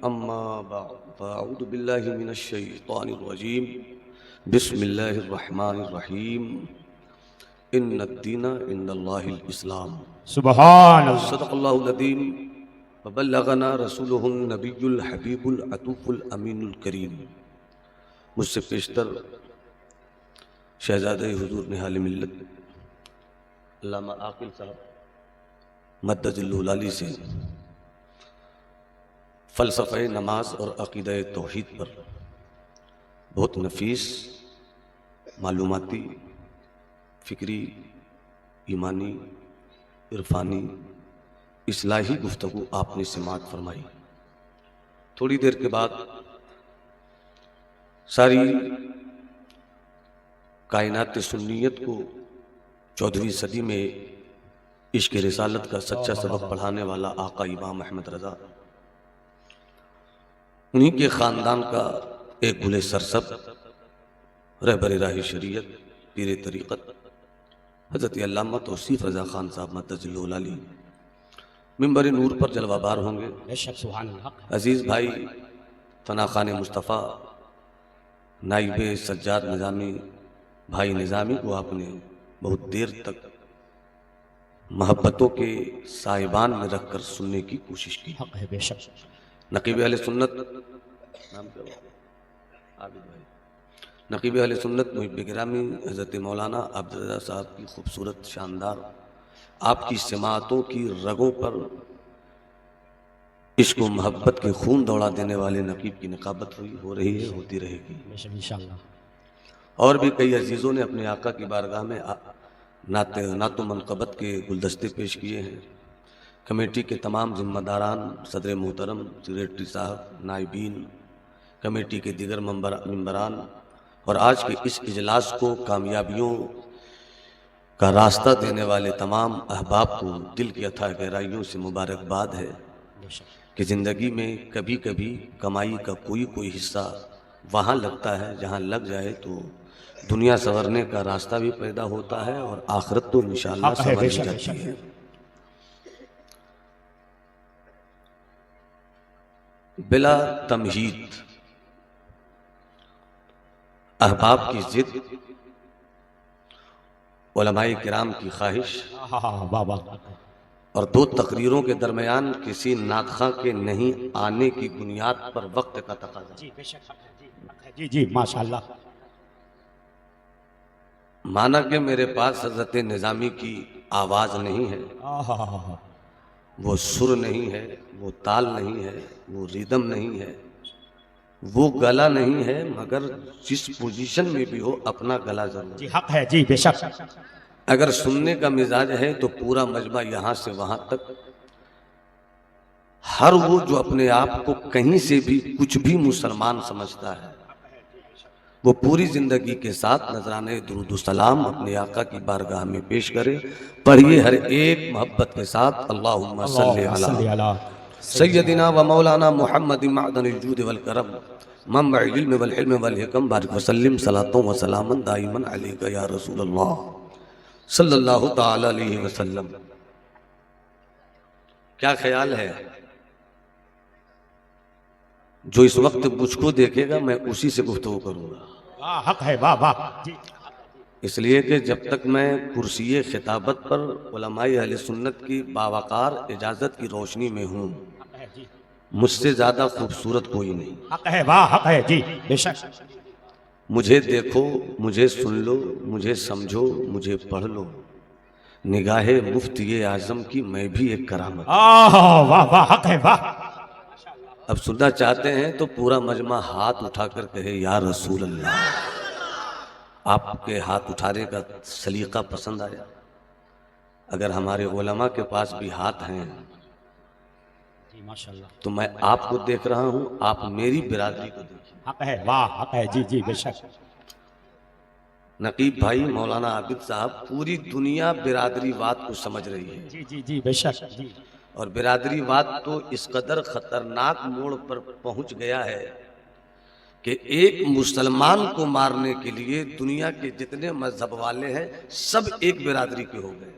अम्मा बाद फ़अऊज़ु बिल्लाहि मिनश शैतानिर रजीम बिस्मिल्लाहिर रहमानिर रहीम इन्नद्दीना इंदल्लाहिल इस्लाम सुभान अल्लाह। सदक़ल्लाहुल अज़ीम व बल्लगना रसूलुहुन नबियुल हबीबुल अतूफ़ुल अमीनुल करीम। मुझसे पेशतर शहज़ादे हुज़ूर निहाल मिल्लत अल्लामा आकिल साहब मद्दजिल्लुहु आली से फ़लसफ़े नमाज और अक़ीदा तौहीद पर बहुत नफीस मालूमाती, फ़िक्री, ईमानी, इरफ़ानी, इस्लाही गुफ्तगू आपने समाअत फरमाई। थोड़ी देर के बाद सारी कायनात सुन्नियत को 14वीं सदी में इश्क़ रिसालत का सच्चा सबक पढ़ाने वाला आका इमाम अहमद रज़ा, उन्हीं के ख़ानदान का एक गुले सरसब रहबर राह शरीयत पीर तरीक़त हज़रत अल्लामा तौसीफ़ रज़ा ख़ान साहब मद्दजिल्लुहु आली मिंबर नूर पर जलवाबार होंगे। अज़ीज़ भाई फ़ना ख़ान मुस्तफ़ा नाइब सज्जाद निज़ामी भाई निज़ामी को आपने बहुत देर तक मोहब्बतों के साहिबान में रख कर सुनने की कोशिश की। नक़ीब अहले सुन्नत नाम क्या हुआ? आबिद भाई, नक़ीब अहले सुन्नत मुहिब्ब गिरामी हज़रत मौलाना अब्दुल रज़ा साहब की खूबसूरत शानदार आपकी समाअतों की रगों पर इश्क़ व मोहब्बत के खून दौड़ा देने वाले नक़ीब की निकाबत हो रही है, होती रहेगी इंशाअल्लाह। और भी कई अजीज़ों ने अपने आका की बारगाह में नातो मनक़बत के गुलदस्ते पेश किए हैं। कमेटी के तमाम ज़िम्मेदारान, सदर मोहतरम, सेक्रेटरी साहब, नाइबीन, कमेटी के दीगर मेंबरान और आज के इस इजलास को कामयाबियों का रास्ता देने वाले तमाम अहबाब को दिल की अथाह गहराइयों से मुबारकबाद है कि ज़िंदगी में कभी कभी कमाई का कोई हिस्सा वहाँ लगता है जहाँ लग जाए तो दुनिया संवरने का रास्ता भी पैदा होता है और आखिरत तो इंशाअल्लाह संवर ही जाती है। बिला तमहीद अहबाब की जिद, उलमाए किराम की ख्वाहिश और दो तकरीरों के दरमियान किसी नातख़ा के नहीं आने की बुनियाद पर वक्त का तकाज़ा। जी माशाअल्लाह। माना कि मेरे पास हज़रत निज़ामी की आवाज़ नहीं है, वो सुर नहीं है, वो ताल नहीं है, वो रिदम नहीं है, वो गला नहीं है, मगर जिस पोजीशन में भी हो अपना गला जरूर जी हक है जी बेशक। अगर सुनने का मिजाज है तो पूरा मजमा यहाँ से वहाँ तक हर वो जो अपने आप को कहीं से भी कुछ भी मुसलमान समझता है वो पूरी जिंदगी के साथ नजराने दुरूद सलाम अपने आका की बारगाह में पेश करे। पढ़िए हर एक मोहब्बत के साथ अल्लाहुम्मा सल्ली अला सय्यदिना व मौलाना मुहम्मद मअदनिल जूद वल करम मम्बअल इल्म वल हिल्म वल हिकम बारिक वसल्लिम सलातो व सलामन दाइमन अलैका या रसूल अल्लाह सल्लल्लाहु तआला अलैहि वसल्लम। क्या ख्याल है जो इस वक्त मुझको देखेगा मैं उसी से गुफ्तगू करूंगा। हक है वाह वाह। इसलिए कि जब तक मैं कुर्सी खिताबत पर उलमाए अहले सुन्नत की बावकार इजाज़त की रोशनी में हूँ मुझसे ज़्यादा खूबसूरत कोई नहीं। हक है वाह हक है जी बेशक। मुझे देखो, मुझे सुन लो, मुझे समझो, मुझे पढ़ लो, निगाहे मुफ्ती आज़म की मैं भी एक करामत। वाह वाह हक है वाह। अब सुनना चाहते हैं तो पूरा मजमा हाथ उठाकर कहे या रसूल अल्लाह। आपके हाथ उठाने का सलीका पसंद आया? अगर हमारे उलमा के पास भी हाथ हैं माशाअल्लाह तो मैं आपको देख रहा हूं, आप मेरी बिरादरी को देखिए। हक है वाह हक है जी जी बेशक। नकीब भाई मौलाना आबिद साहब पूरी दुनिया बिरादरीवाद को समझ रही है। जी जी जी बेशक जी। और बिरादरीवाद तो इस कदर खतरनाक मोड़ पर पहुंच गया है कि एक मुसलमान को मारने के लिए दुनिया के जितने मजहब वाले हैं सब एक बिरादरी के हो गए।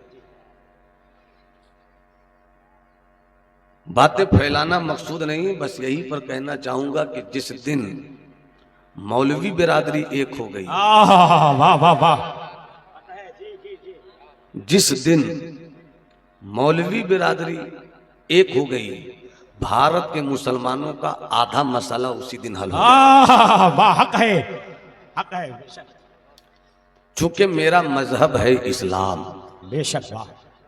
बातें फैलाना मकसूद नहीं, बस यही पर कहना चाहूंगा कि जिस दिन मौलवी बिरादरी एक हो गई, वाह वाह वाह, जिस दिन मौलवी बिरादरी एक हो गई, भारत के मुसलमानों का आधा मसला उसी दिन हल हो गया। वाह, हक है, हक है, बेशक चूंकि मेरा मजहब है इस्लाम, बेशक, वाह,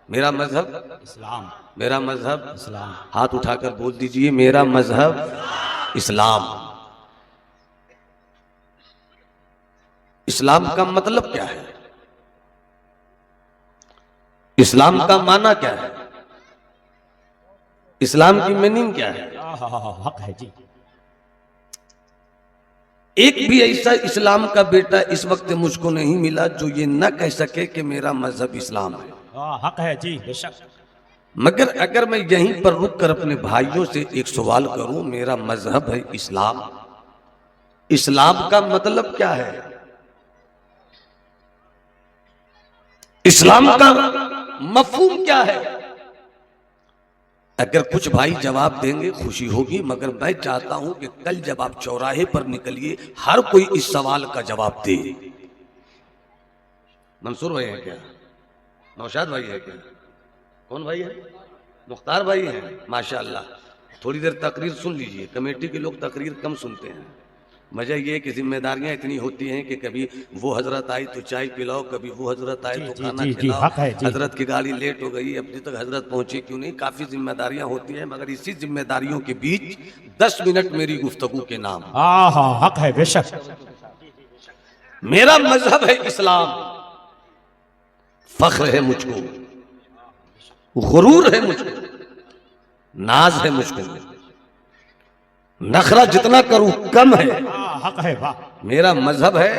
मेरा मजहब इस्लाम, मेरा मजहब इस्लाम, हाथ उठाकर बोल दीजिए, मेरा मजहब इस्लाम। इस्लाम का मतलब क्या है? इस्लाम का माना क्या है? इस्लाम की मीनिंग क्या है? हक है जी। एक भी ऐसा इस्लाम का बेटा इस वक्त मुझको नहीं मिला जो ये न कह सके कि मेरा मजहब इस्लाम है। हक है जी, बेशक। मगर अगर मैं यहीं पर रुक कर अपने भाइयों से एक सवाल करूं, मेरा मजहब है इस्लाम, इस्लाम का मतलब क्या है? इस्लाम का मफहूम क्या है? अगर कुछ भाई जवाब देंगे खुशी होगी, मगर मैं चाहता हूं कि कल जब आप चौराहे पर निकलिए हर कोई इस सवाल का जवाब दे। मंसूर भाई है क्या? नौशाद भाई है क्या? कौन भाई है? मुख्तार भाई हैं, माशाअल्लाह। थोड़ी देर तकरीर सुन लीजिए, कमेटी के लोग तकरीर कम सुनते हैं। मजा ये कि जिम्मेदारियां इतनी होती हैं कि कभी वो हजरत आई तो चाय पिलाओ, कभी वो हजरत आए तो खाना खिलाओ, हजरत की गाड़ी लेट हो गई, अभी तक हजरत पहुंचे क्यों नहीं। काफी जिम्मेदारियां होती हैं, मगर इसी जिम्मेदारियों के बीच 10 मिनट मेरी गुफ्तगू के नाम। हक है, बेशक। मेरा मजहब है इस्लाम, फख्र है मुझको, गुरूर है मुझको, नाज है मुझको, नखरा जितना करूं कम है। हक है, वाह। मेरा मजहब है,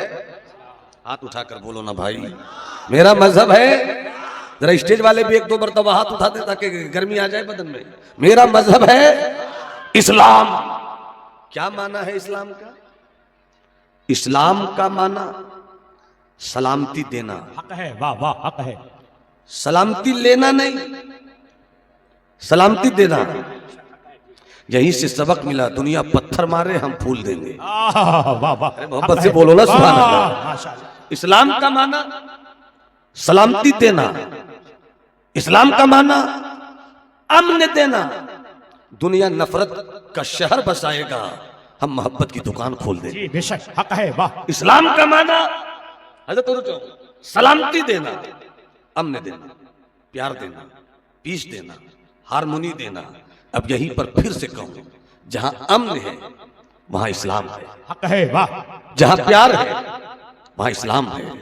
हाथ उठाकर बोलो ना भाई, मेरा मजहब है। जरा स्टेज वाले भी एक दो मरतबा हाथ उठा दे ताकि गर्मी आ जाए बदन में। मेरा मजहब है इस्लाम। क्या माना है इस्लाम का? इस्लाम का माना सलामती देना। हक है, वाह वाह, हक है। सलामती लेना नहीं, सलामती देना। यहीं से सबक मिला, दुनिया पत्थर मारे हम फूल देंगे। वाह वाह, मोहब्बत से बोलो ना सुभान अल्लाह। इस्लाम का माना सलामती देना, इस्लाम का माना अमन देना। दुनिया नफरत का शहर बसाएगा, हम मोहब्बत की दुकान खोल देंगे। जी बेशक, हक है, वाह। इस्लाम का माना हजरत सलामती देना, अमन देना, प्यार देना, पीस देना, हारमोनी देना। अब यहीं पर फिर से कहूं, जहां अमन है वहां इस्लाम है। हक है, वाह। जहां प्यार है वहां इस्लाम है,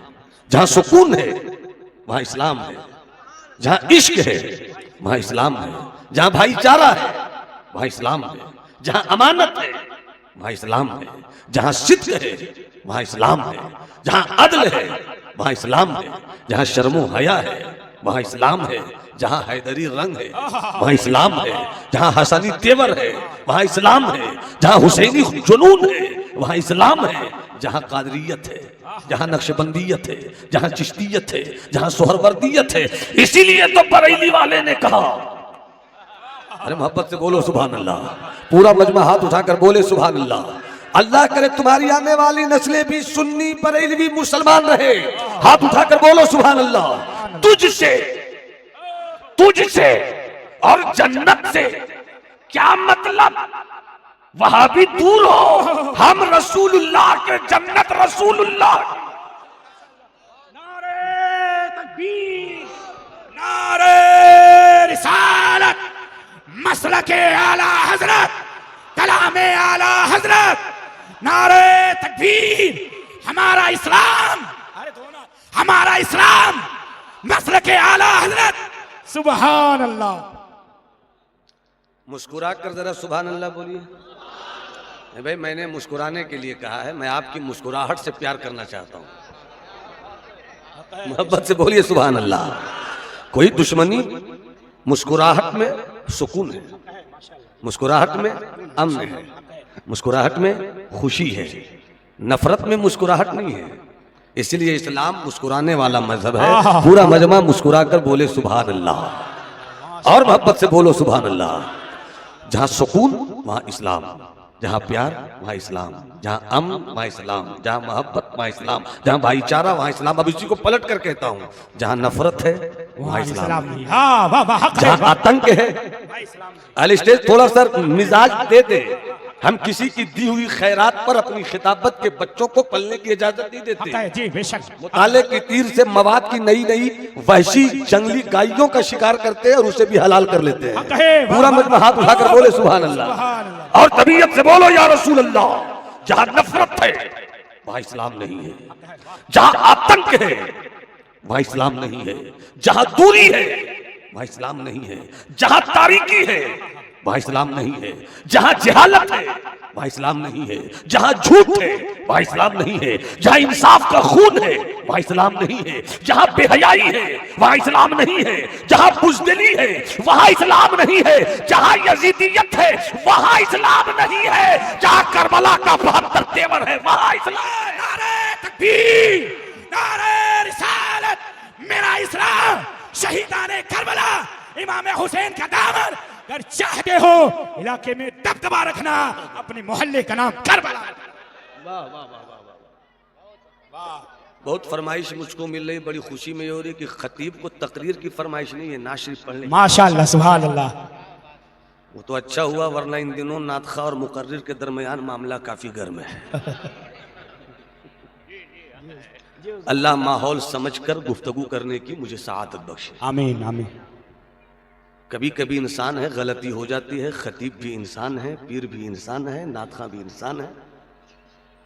जहां सुकून है वहां इस्लाम है, जहां इश्क है वहां इस्लाम है, जहां भाईचारा है वहां इस्लाम है, जहां अमानत है वहां इस्लाम है, जहां सिद्क है वहां इस्लाम है, जहां अदल है वहां इस्लाम है, जहां शर्मो हया है वहां इस्लाम है, जहां हैदरी रंग है वहां इस्लाम है, जहां हसनी तेवर है वहां इस्लाम है, जहां हुसैनी जुनून है वहां इस्लाम है, जहां कादरियत है, जहां नक्शबंदियत है, जहां चिश्तियत है, जहां सोहरवर्दियत है। इसीलिए तो बरेली वाले ने कहा, अरे मोहब्बत से बोलो सुभान अल्लाह। पूरा मजमा हाथ उठाकर बोले सुभान अल्लाह। अल्लाह करे तुम्हारी आने वाली नस्लें भी सुन्नी बरेलवी मुसलमान रहे। हाथ उठाकर बोलो सुभान अल्लाह। तुझसे और जन्नत से क्या मतलब? वहां भी दूर हो, हम रसूलुल्लाह के जन्नत रसूलुल्लाह। नारे तकबीर, नारे रिसालत, मसलके आला हजरत, कलामे आला हजरत। नारे तकबीर, हमारा इस्लाम, हमारा इस्लाम मसलके आला हजरत। सुभान अल्लाह। मुस्कुरा कर जरा सुभान अल्लाह बोलिए। भाई मैंने मुस्कुराने के लिए कहा है, मैं आपकी मुस्कुराहट से प्यार करना चाहता हूं। मोहब्बत से बोलिए सुभान अल्लाह। कोई दुश्मनी, मुस्कुराहट में सुकून है, मुस्कुराहट में अमन है, मुस्कुराहट में खुशी है, नफरत में मुस्कुराहट नहीं है। इसलिए इस्लाम मुस्कुराने वाला मजहब है। पूरा मजमा मुस्कुरा कर बोले सुभान अल्लाह और मोहब्बत से बोलो सुभान अल्लाह। जहां सुकून वहां इस्लाम, जहां प्यार वहां इस्लाम, जहां अमन वहां इस्लाम, जहां मोहब्बत वहां इस्लाम, जहां भाईचारा वहां इस्लाम। अब इसी को पलट कर कहता हूं, जहां नफरत है वहां इस्लाम नहीं। हाँ वाह वाह, हक है। जहां आतंक है, अल स्टेज थोड़ा सा मिजाज दे दे। हम किसी की दी हुई खैरात पर अपनी खिताबत के बच्चों को पलने की इजाजत नहीं हक देते। है जी, बेशक। मुताले की तीर से मवाद की नई नई वहशी जंगली गायों का शिकार करते हैं और उसे भी हलाल कर लेते हैं। हक है, वाह, पूरा वाह, मजमा हाथ उठाकर बोले सुभान अल्लाह। सुभान अल्लाह। और तबीयत से बोलो या रसूल अल्लाह। जहां नफरत है वहां इस्लाम नहीं है, जहां आतंक है वहां इस्लाम नहीं है, जहां दूरी है वहां इस्लाम नहीं है, जहां तारीकी है वहां इस्लाम नहीं है, जहां जहालत है वहां इस्लाम नहीं है, जहां झूठ है वहां इस्लाम नहीं है, जहां इंसाफ का खून है वहां इस्लाम नहीं है, जहां बेहयाई है वहां इस्लाम नहीं है, जहां बुज़दिली है वहां इस्लाम नहीं है, जहां यजीदियत है वहां इस्लाम नहीं है, जहां करबला का 72 तेवर है वहां इस्लाम। नारे तकबीर, नारे रिसालत, मेरा इस्लाम, शहीदाने करबला, इमाम हुसैन का दामन। अगर चाहते हो इलाके में दबदबा रखना, अपने मोहल्ले का नाम करबला। वाह वाह वाह वाह वाह। बहुत फरमाइश मुझको मिल रही, बड़ी खुशी में हो रही कि खतीब को तकरीर की फरमाइश नहीं है, नात शरीफ पढ़ने। माशाअल्लाह, सुभान अल्लाह। वो तो अच्छा हुआ, वरना इन दिनों नातखा और मुकर्रिर के दरमियान मामला काफी गर्म है। अल्लाह माहौल समझकर गुफ्तगू करने की मुझे सआदत बख्शे। आमीन आमीन। कभी कभी इंसान है, गलती हो जाती है, खतीब भी इंसान है, पीर भी इंसान है, नातखा भी इंसान है।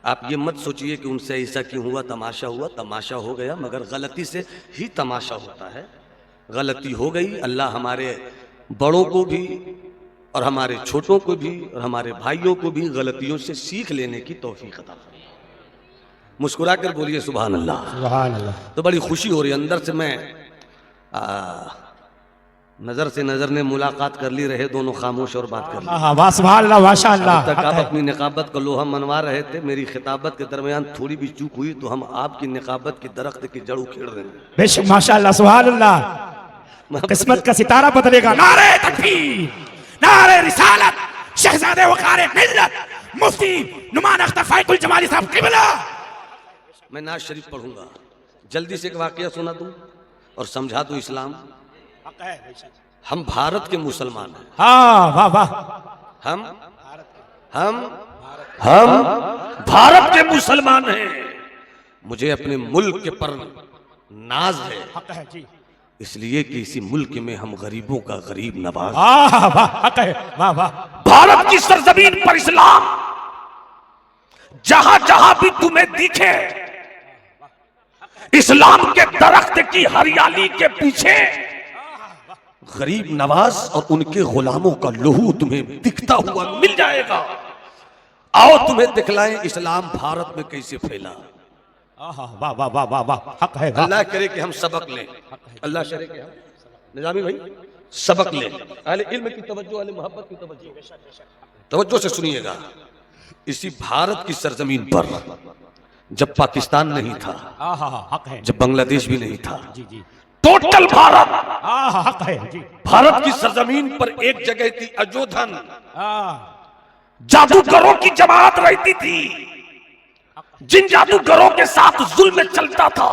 आप ये मत सोचिए कि उनसे ऐसा क्यों हुआ, तमाशा हुआ, तमाशा हो गया, मगर गलती से ही तमाशा होता है। गलती हो गई, अल्लाह हमारे बड़ों को भी और हमारे छोटों को भी और हमारे भाइयों को भी गलतियों से सीख लेने की तौफीक अता फरमाए। मुस्कुरा कर बोलिए सुभान अल्लाह। सुभान अल्लाह। तो बड़ी खुशी हो रही है अंदर से। मैं नजर से नजर ने मुलाकात कर ली, रहे दोनों खामोश और बात कर ली। हाँ वाह, सुभान अल्लाह, माशाअल्लाह। अब तक आप अपनी निकाबत का लोहा मनवा रहे थे, मेरी खिताबत के दरमियान थोड़ी भी चूक हुई तो हम आपकी निकाबत की दरख्त की जड़ उखेड़ रहे हैं। बेशक, माशाअल्लाह, सुभान अल्लाह। किस्मत का सितारा बदलेगा। नारे तकबीर, नारे रिसालत, शहजादे वक़ार मिल्लत, मुफ्ती नुमान अख्तर फाइकुल जमाली साहब क़िबला। मैं नाज शरीफ पढ़ूंगा, जल्दी से एक वाकया सुना दूं और समझा दूं इस्लाम। हम भारत के मुसलमान हैं। हाँ वाह वाह। हम भारत के मुसलमान हैं। मुझे अपने मुल्क के पर नाज है, हक है जी। इसलिए कि इसी मुल्क में हम गरीबों का गरीब नवाज। वाह वाह, हक है, वाह वाह। भारत की सरजमीन पर इस्लाम जहां जहां भी तुम्हें दिखे, इस्लाम के दरख्त की हरियाली के पीछे गरीब नवाज और उनके गुलामों का लहू तुम्हें दिखता हुआ मिल जाएगा। आओ तुम्हें दिखलाएं इस्लाम भारत में कैसे फैला। वाह वाह वाह वाह वाह, हक है। अल्लाह करे कि हम सबक लें, अल्लाह करे कि हम निजामी भाई सबक लें। अहले इल्म की तवज्जो, अहले मोहब्बत की तवज्जो से सुनिएगा। इसी भारत की सरजमीन पर जब पाकिस्तान नहीं था, हक है, जब बांग्लादेश भी नहीं था, जी जी, टोटल भारत, हक है जी। भारत की सरजमीन पर एक जगह थी अजोधन, जादूगरों की जमात रहती थी, जिन जादूगरों के साथ जुल्म चलता था,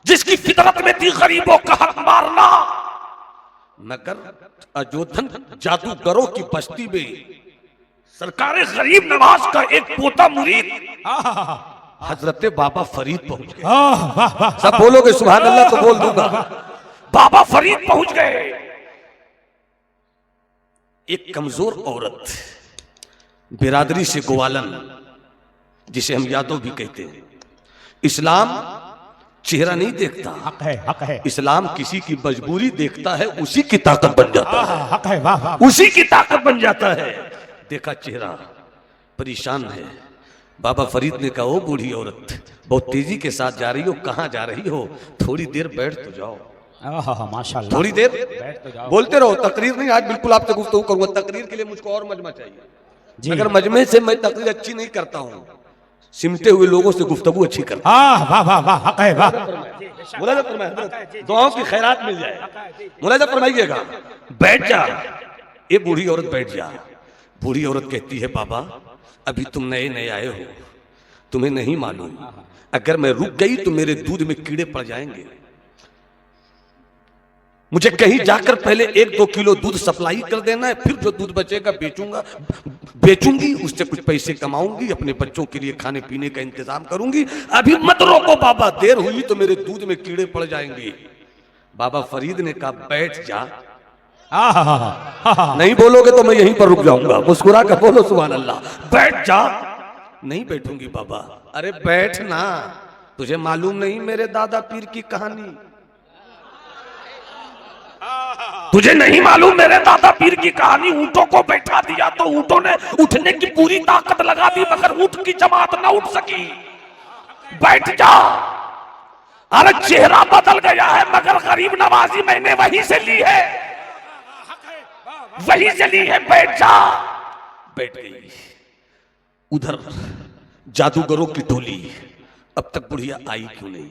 जिसकी फितरत में थी गरीबों का हक मारना। मगर अजोधन जादूगरों की बस्ती में सरकार गरीब नवाज का एक पोता मुरीद हजरत बाबा फरीद पहुंच गए। सब बोलोगे सुभान अल्लाह तो बोल दूंगा। बाबा फरीद पहुंच गए। एक कमजोर औरत, बिरादरी से ग्वालन, जिसे हम यादव भी कहते हैं। इस्लाम चेहरा नहीं देखता, हक है, हक है। इस्लाम किसी की मजबूरी देखता है, उसी की ताकत बन जाता है, हक है, वाह वाह। उसी की ताकत बन जाता है। देखा चेहरा परेशान है। बाबा फरीद ने कहा, ओ बूढ़ी औरत, बहुत तेजी के साथ जा रही हो, कहाँ जा रही हो? थोड़ी देर बैठ तो जाओ। माशाअल्लाह, थोड़ी देर बैठ तो जाओ। बोलते रहो। तकरीर नहीं, आज बिल्कुल आपसे गुफ्तगू करूंगा। तकरीर के लिए मुझको और मजमा चाहिए जी। अगर मजमे से मैं तकरीर अच्छी नहीं करता हूँ, सिमटे हुए लोगों से गुफ्तगू अच्छी करता हूँ। वाह वाह वाह, हक है, वाह। मुलाजा फरमाइए, दुआओं की खैरात मिल जाए। मुलाजा फरमाइएगा। बैठ जा, ये बूढ़ी औरत बैठ जा। बूढ़ी औरत कहती है बाबा अभी तुम नए नए आए हो, तुम्हें नहीं मालूम, अगर मैं रुक गई तो मेरे दूध में कीड़े पड़ जाएंगे। मुझे कहीं जाकर पहले 1-2 किलो दूध सप्लाई कर देना है, फिर जो दूध बचेगा बेचूंगी, उससे कुछ पैसे कमाऊंगी, अपने बच्चों के लिए खाने पीने का इंतजाम करूंगी। अभी मत रोको बाबा, देर हुई तो मेरे दूध में कीड़े पड़ जाएंगे। बाबा फरीद ने कहा बैठ जा। नहीं बोलोगे तो मैं यहीं पर रुक जाऊंगा। मुस्कुरा कर बोलो सुभान अल्लाह। बैठ जा। नहीं बैठूंगी बाबा। अरे बैठ ना, तुझे मालूम नहीं मेरे दादा पीर की कहानी? तुझे नहीं मालूम मेरे दादा पीर की कहानी? ऊंटों को बैठा दिया तो ऊंटों ने उठने की पूरी ताकत लगा दी, मगर ऊंट की जमात ना उठ सकी। बैठ जा। अरे चेहरा बदल गया है मगर गरीब नवाजी मैंने वहीं से ली है, वहीं से ली है। बैठ जा। बैठ गई। उधर जादूगरों की टोली, अब तक बुढ़िया आई क्यों नहीं?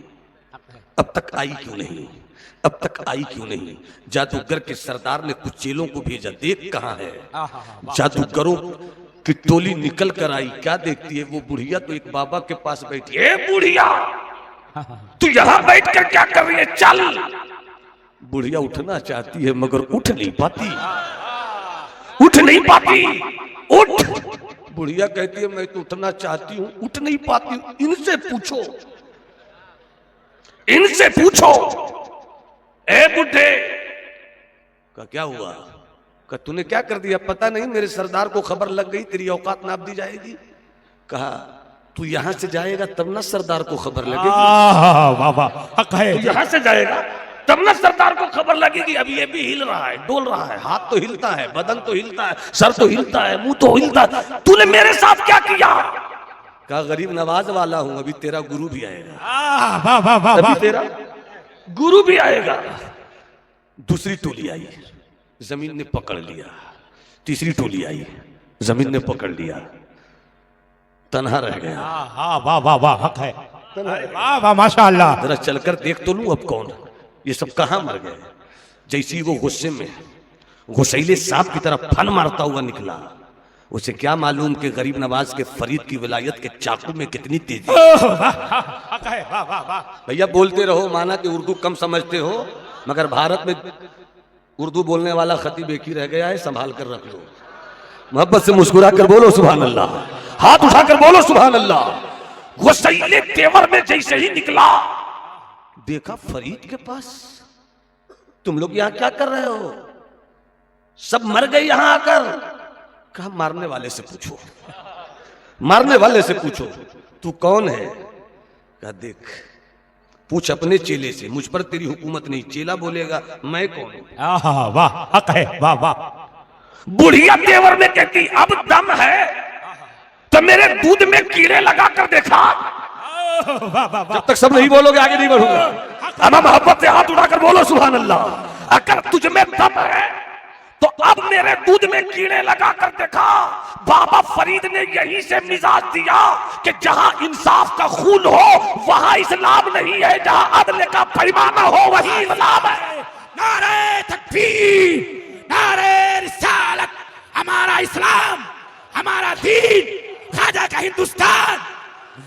अब तक आई क्यों नहीं? अब तक आई क्यों नहीं? जादूगर के सरदार ने कुछ चेलों को भेजा, देख कहां है। जादूगरों की टोली निकल कर आई, क्या देखती है वो बुढ़िया तो एक बाबा के पास बैठी है। बुढ़िया तू यहां बैठ कर क्या कर रही है? चल। बुढ़िया उठना चाहती है मगर उठ नहीं पाती, उठ नहीं पाती। उठ। बुढ़िया कहती है मैं तो उठना चाहती हूं, उठ नहीं पाती हूं। इनसे पूछो, इनसे पूछो। ए बुढ़े का क्या हुआ? का तूने क्या कर दिया? पता नहीं मेरे सरदार को खबर लग गई, तेरी औकात नाप दी जाएगी। कहा तू यहां से जाएगा तब ना सरदार को खबर लगेगी। बाबा हक है। तू यहां से जाएगा तब ना सरदार को खबर लगेगी। अभी ये भी हिल रहा है, डोल रहा है, हाथ तो हिलता है, बदन तो हिलता है, सर तो हिलता है, मुंह तो हिलता है। तूने मेरे साथ क्या किया? कहा गरीब नवाज वाला हूं, अभी तेरा गुरु भी आएगा। अभी तेरा गुरु भी आएगा। दूसरी टोली आई, जमीन ने पकड़ लिया। तीसरी टोली आई, जमीन ने पकड़ लिया। तन्हा रह गया। वाह वाह वाह हक है। वाह वाह माशाअल्लाह। जरा चलकर देख तो लूं अब कौन ये सब कहां मर गए। जैसी वो गुस्से में घुसैले सांप की तरह फन मारता हुआ निकला, उसे क्या मालूम कि गरीब नवाज के फरीद की विलायत के चाकू में कितनी तेजी। भैया बोलते रहो, माना कि उर्दू कम समझते हो मगर भारत में उर्दू बोलने वाला खतीब एक ही रह गया है, संभाल कर रख लो। मोहब्बत से मुस्कुरा कर बोलो सुभान अल्लाह, हाथ उठाकर बोलो सुभान अल्लाह। गुस्सैले तेवर में जैसे ही निकला, देखा फरीद के पास। तुम लोग यहां क्या कर रहे हो? सब मर गए यहां आकर। कहा मारने वाले से पूछो, मारने वाले से पूछो तू कौन है। कहा देख पूछ अपने चेले से, मुझ पर तेरी हुकूमत नहीं। चेला बोलेगा मैं कौन हूं। वाह हक है। वाह वाह। बुढ़िया तेवर में कहती अब दम है तो मेरे दूध में कीड़े लगा कर देखा। जब तक सब नहीं बोलोगे आगे नहीं बढ़ूंगा। अब मोहब्बत से हाथ उठाकर बोलो सुभान अल्लाह। अगर तुझ में दम है तो अब मेरे दूध में कीड़े लगा कर देखा। बाबा फरीद ने यहीं से मिजाज दिया कि जहां इंसाफ का खून हो वहां इस्लाम नहीं है, जहां अदल का पैमाना हो वहीं इस्लाम है। नारे तकबीर, नारे रिसालत। हमारा इस्लाम, हमारा दीन, खाजा का हिंदुस्तान।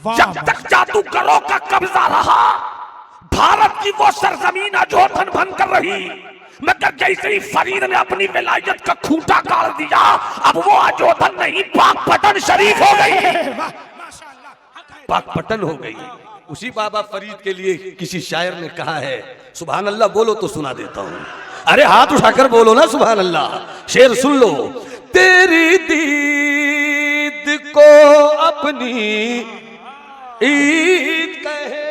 जब तक जादूगरों का कब्जा रहा भारत की वो सरजमीन अजोधन बन कर रही, मगर जैसे ही फरीद ने अपनी विलायत का खूंटा गाड़ दिया अब वो अजोधन नहीं पाकपटन शरीफ हो गई। पाकपटन हो गई। उसी बाबा फरीद के लिए किसी शायर ने कहा है, सुभान अल्लाह बोलो तो सुना देता हूं। अरे हाथ उठाकर बोलो ना सुभान अल्लाह। शेर सुन लो। तेरी दीद को अपनी ईद कहे,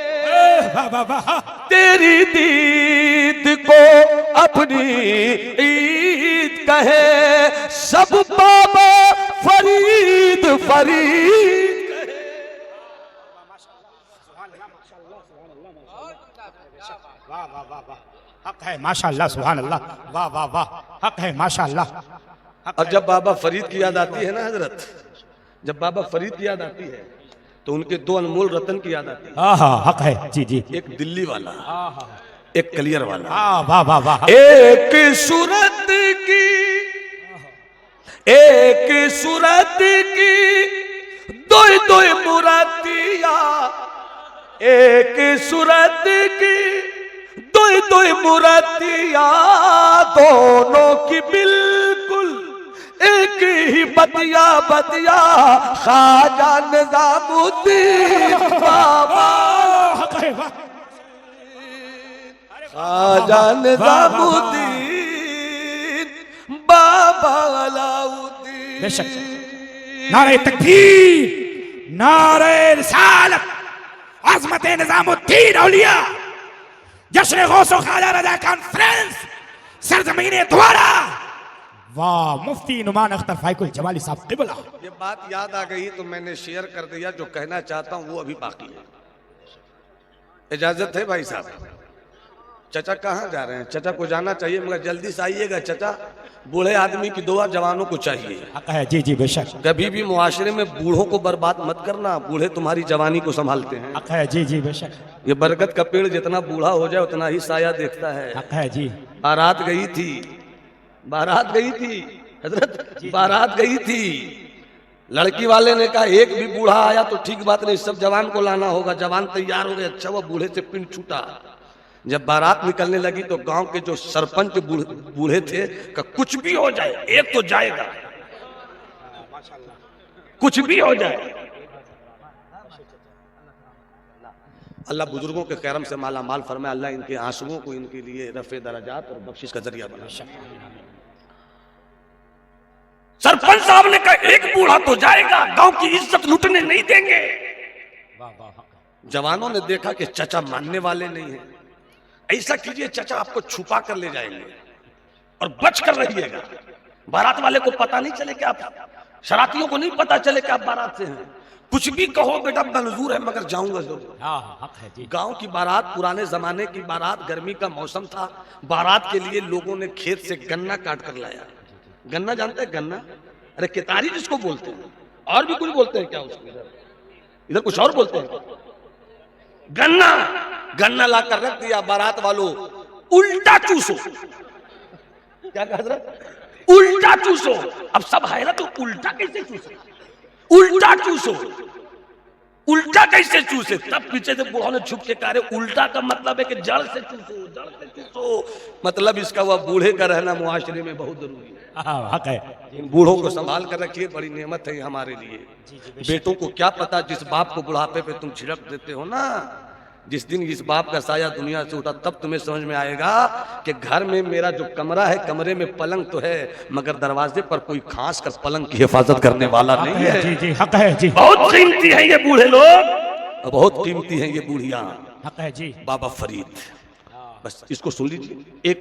तेरी दीद को अपनी ईद कहे, सब बाबा फरीद फरीद कहे। वाह वाह वाह वाह हक है माशाअल्लाह सुभान अल्लाह। वाह वाह वाह हक है माशाअल्लाह। और जब बाबा फरीद की याद आती है ना हजरत, जब बाबा फरीद की याद आती है तो उनके दो अनमोल रतन की याद आती है। हक है जी जी। एक दिल्ली वाला, एक कलियर वाला। वाह वाह वाह। एक सूरत की एक सूरत की दो दो मुरातिया, एक सूरत की दो दो मुरातिया, दोनों की बिल्कुल एक ही बतिया बतिया, ख्वाजा निजामुद्दीन बाबा, ख्वाजा निजामुद्दीन बाबा अलाउद्दीन। बेशक नारे तकबीर, नारे रिसालत, अज़मत निजामुद्दीन औलिया, जश्न गौसो ख्वाजा रजा कॉन्फ्रेंस सरजमीन द्वारा। वाह मुफ्ती नुमान अख्तर फाइकुल जमाली साहब क़िबला। ये बात याद आ गई तो मैंने शेयर कर दिया, जो कहना चाहता हूं वो अभी बाकी है। इजाजत है भाई साहब? चचा कहाँ जा रहे हैं? चचा को जाना चाहिए मगर जल्दी से आइएगा चचा, बूढ़े आदमी की दुआ जवानों को चाहिए। हक है जी जी बेशक। कभी भी मुआशरे में बूढ़ों को बर्बाद मत करना, बूढ़े तुम्हारी जवानी को संभालते हैं। हक है जी जी बेशक। ये बरगद का पेड़ जितना बूढ़ा हो जाए उतना ही साया देखता है। हक है जी। बारात गई थी, बारात गई थी हजरत, बारात गई थी, लड़की वाले ने कहा एक भी बूढ़ा आया तो ठीक बात नहीं, सब जवान को लाना होगा। जवान तैयार हो गए, अच्छा वो बूढ़े से पिंड छूटा। जब बारात निकलने लगी तो गांव के जो सरपंच बूढ़े थे का कुछ भी हो जाए एक तो जाएगा, कुछ भी हो जाए। अल्लाह बुजुर्गों के करम से माला माल फरमाए, अल्लाह इनके आंसुओं को इनके लिए रफे दराजात और बख्शिश का जरिया बना। सरपंच साहब ने कहा एक बूढ़ा तो जाएगा, गांव की इज्जत लूटने नहीं देंगे। जवानों ने देखा कि चचा मानने वाले नहीं है, ऐसा कीजिए चचा आपको छुपा कर ले जाएंगे और बच कर रहिएगा, बारात वाले को पता नहीं चले कि आप, शरातियों को नहीं पता चले कि आप बारात से हैं। कुछ भी कहो बेटा मंजूर है मगर जाऊंगा जरूर। गांव की बारात, पुराने जमाने की बारात, गर्मी का मौसम था, बारात के लिए लोगों ने खेत से गन्ना काट कर लाया। गन्ना जानते हैं? गन्ना, अरे केतारी जिसको बोलते हैं, और भी कुछ बोलते हैं क्या उसको? इधर कुछ और बोलते हैं। गन्ना, गन्ना लाकर रख दिया। बारात वालों उल्टा चूसो, क्या कहा हजरत? उल्टा चूसो। अब सब है ना तो उल्टा कैसे चूसो? उल्टा चूसो, उल्टा कैसे चूसे? तब पीछे से बूढ़ों ने छुप के कहा उल्टा का मतलब है कि जड़ से चूसो, जड़ से चूसो। मतलब इसका हुआ बूढ़े का रहना मुआशरे में बहुत जरूरी है। हक है। इन बूढ़ों को संभाल कर रखिए, बड़ी नेमत है हमारे लिए। बेटों को क्या पता, जिस बाप को बुढ़ापे पे तुम छिड़क देते हो ना, जिस दिन इस बाप का साया दुनिया से उठा तब तुम्हें समझ में आएगा कि घर में मेरा जो कमरा है, कमरे में पलंग तो है मगर दरवाजे पर कोई खास कर पलंग की हिफाजत करने वाला नहीं है। जी जी हक है जी। बहुत कीमती हैं ये बूढ़े लोग, बहुत कीमती हैं ये बूढ़ियां। हक है जी। बाबा फरीद, बस इसको सुन लीजिए। एक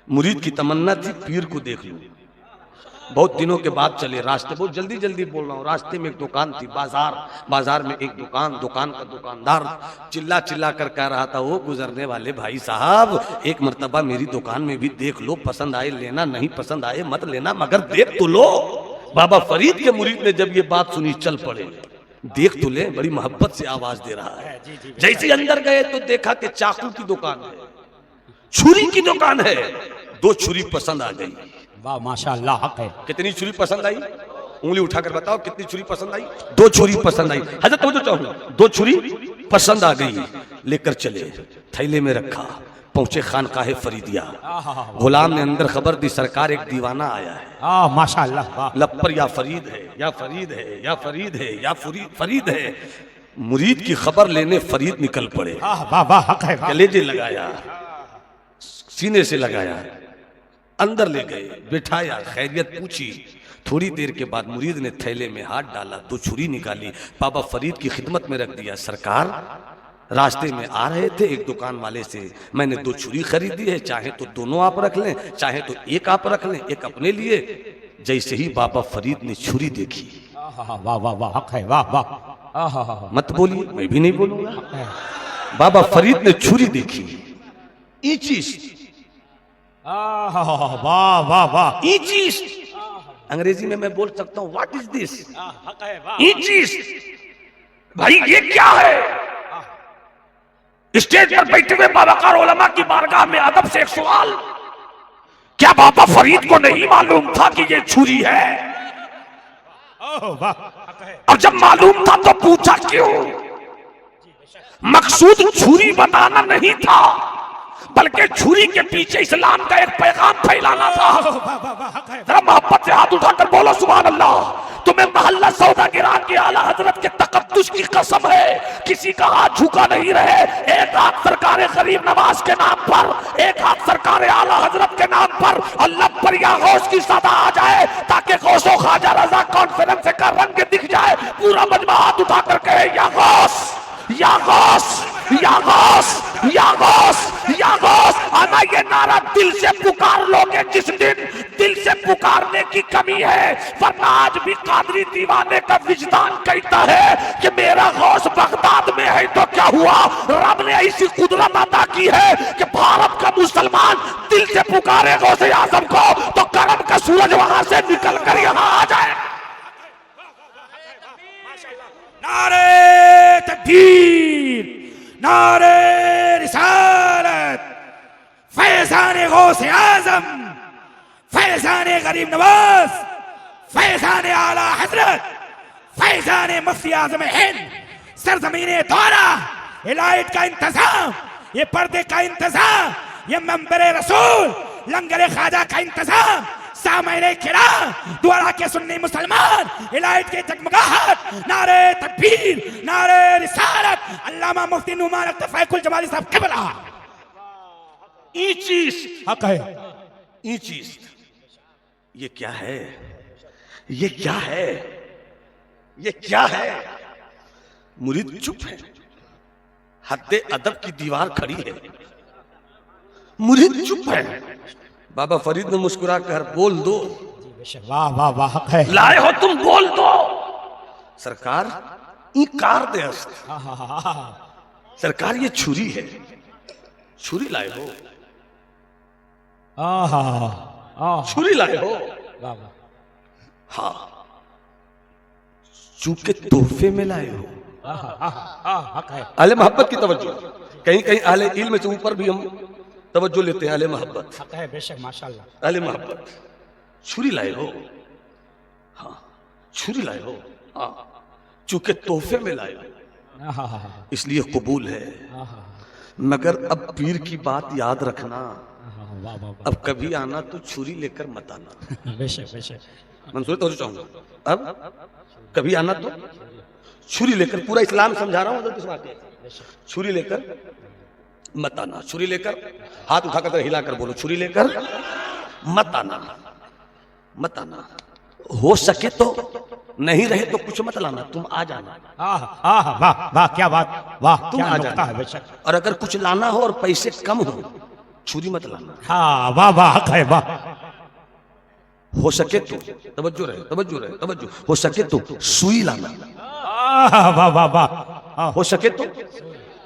मुरीद की तमन्ना थी पीर को देख लूं। बहुत दिनों के बाद चले रास्ते, बहुत जल्दी जल्दी बोल रहा हूँ। रास्ते में एक दुकान थी, बाजार में एक दुकान का दुकानदार चिल्ला चिल्ला कर कह रहा था, वो गुजरने वाले भाई साहब एक मर्तबा मेरी दुकान में भी देख लो, पसंद आए लेना, नहीं पसंद आए मत लेना, मगर देख तो लो। बाबा फरीद के मुरीद ने जब ये बात सुनी चल पड़े, देख तो ले, बड़ी मोहब्बत से आवाज दे रहा है। जैसे अंदर गए तो देखा कि चाकू की दुकान है, छुरी की दुकान है। 2 छुरी पसंद आ गई। वाह माशाअल्लाह, हक है। कितनी छुरी पसंद आई? उंगली उठाकर बताओ कितनी छुरी पसंद आई? 2 छुरी पसंद आई। हजरत वो जो चाहूँ 2 छुरी पसंद आ गई, लेकर चले, थैले में रखा, पहुंचे खानकाहे फरीदिया। गुलाम ने अंदर खबर दी सरकार एक दीवाना आया है। माशाअल्लाह। लपर या फरीद है या फरीद है या फरीद है या फरीद है। मुरीद की खबर लेने फरीद निकल पड़े। वाह वाह, हक है। कलेजे लगाया, सीने से लगाया, अंदर ले गए, बिठाया, खैरियत पूछी। थोड़ी देर के बाद मुरीद ने थैले में हाथ डाला, 2 छुरी निकाली, बाबा फरीद की खिदमत में रख दिया। सरकार रास्ते में आ रहे थे, एक दुकान वाले से मैंने 2 छुरी खरीदी है, चाहे तो दोनों आप रख लें, चाहे तो एक आप रख लें, एक अपने लिए। जैसे ही बाबा फरीद ने छुरी देखी, वाह वाह वाह, हक है। वाह वाह, मत बोलिए, मैं भी नहीं बोलूंगा। बाबा फरीद ने छुरी देखी, ईचिस, वाह वाह वाह, ईचिस। अंग्रेजी में मैं बोल सकता हूँ व्हाट इज दिस, ईचिस। भाई ये क्या है? स्टेज पर बैठे हुए बाबाकार उलमा की बारगाह में अदब से एक सवाल, क्या बाबा फरीद को नहीं मालूम था कि ये छुरी है? ओह वाह, और जब मालूम था तो पूछा क्यों? मकसूद छुरी बताना नहीं था, बल्कि छुरी के पीछे इस्लाम का एक पैगाम फैलाना था। जरा मोहब्बत से हाथ उठाकर बोलो सुभान अल्लाह। तुम्हें मोहल्ला सौदागिरान के आला हजरत के तकद्दुस की कसम है, किसी का हाथ झुका नहीं रहे। एक हाथ सरकार गरीब नवाज के नाम पर, एक हाथ सरकार आला हजरत के नाम पर, अल्लाह पर या गौस की सदा आ जाए, ताकि गौसो ख्वाजा रजा कॉन्फ्रेंस का रंग दिख जाए। पूरा मजमा हाथ उठाकर कहे या गौस, या गौस, या गौस, या गौस, या गौस। आना ये नारा दिल से पुकार लोगे जिस दिन दिल से पुकारने की कमी है, वरना आज भी कादरी दीवाने का विजदान कहता है कि मेरा गौस बगदाद में है तो क्या हुआ। रब ने ऐसी कुदरत अता की है कि भारत का मुसलमान दिल से पुकारे गौसे आजम को तो करम का सूरज वहां से निकल कर यहाँ आ जाए। नारे तकबीर, नारे रिसालत, फैज़ान गौसे आज़म, फैज़ान गरीब नवाज, फैज़ान आला हजरत, फैज़ान मुफ्ती आज़म हिंद, सरज़मीन दौरा, इलायत का इंतजाम, ये पर्दे का इंतजाम, ये मंबरे रसूल, लंगर ख्वाजा का इंतजाम, सामने किराम, द्वारा के सुन्नी मुसलमान, इलायत के जगमगाहट, नारे तकबीर, नारे रिसालत, अल्लामा मुफ्ती नुमान तफैकुल जमाली साहब क़िबला। ईचीस्ट हक है, ईचीस्ट, ये क्या है? ये क्या है? ये क्या है? मुरीद चुप है, हद्दे अदब की दीवार खड़ी है। मुरीद चुप है। बाबा फरीद ने मुस्कुरा कर बोल दो। वाह वाह वाह, हक है। लाए हो तुम, बोल दो। सरकार इनकार दे हस्त। सरकार ये छुरी है, छुरी लाए हो, छुरी लाए हो। हाँ, चूंकि तोहफे में लाए हो। अहले मोहब्बत की तवज्जो, कहीं कहीं अहले इल्म से ऊपर भी हम तवज्जो लेते हैं। अहले मोहब्बत, हक है, बेशक माशाल्लाह। अहले मोहब्बत, छुरी लाए हो। हाँ, छुरी लाए हो। हाँ, चूंकि तोहफे में लाए हो इसलिए कबूल है। मगर अब पीर की बात याद रखना, अब कभी आना तो छुरी लेकर मत आना। बेशक बेशक मंसूर तो चाहूंगा, अब कभी आना तो छुरी लेकर, पूरा इस्लाम समझा रहा हूँ, छुरी लेकर मत आना। छुरी लेकर, हाथ उठाकर हिलाकर बोलो, छुरी लेकर मत आना, मत आना। हो सके तो, नहीं रहे तो कुछ मत लाना, तुम आ जाना। वाह वाह, क्या बात, वाह, तुम क्या आ नुक्ता जाना। है, बेशक। और अगर कुछ लाना हो और पैसे कम हो, छुरी मत लाना। हाँ वाह वाह, हक है, वाह। हो सके तो, तवज्जो रहे, तवज्जो रहे, तवज्जो, हो सके तो सुई लाना। वाह वाह वाह, हो सके तो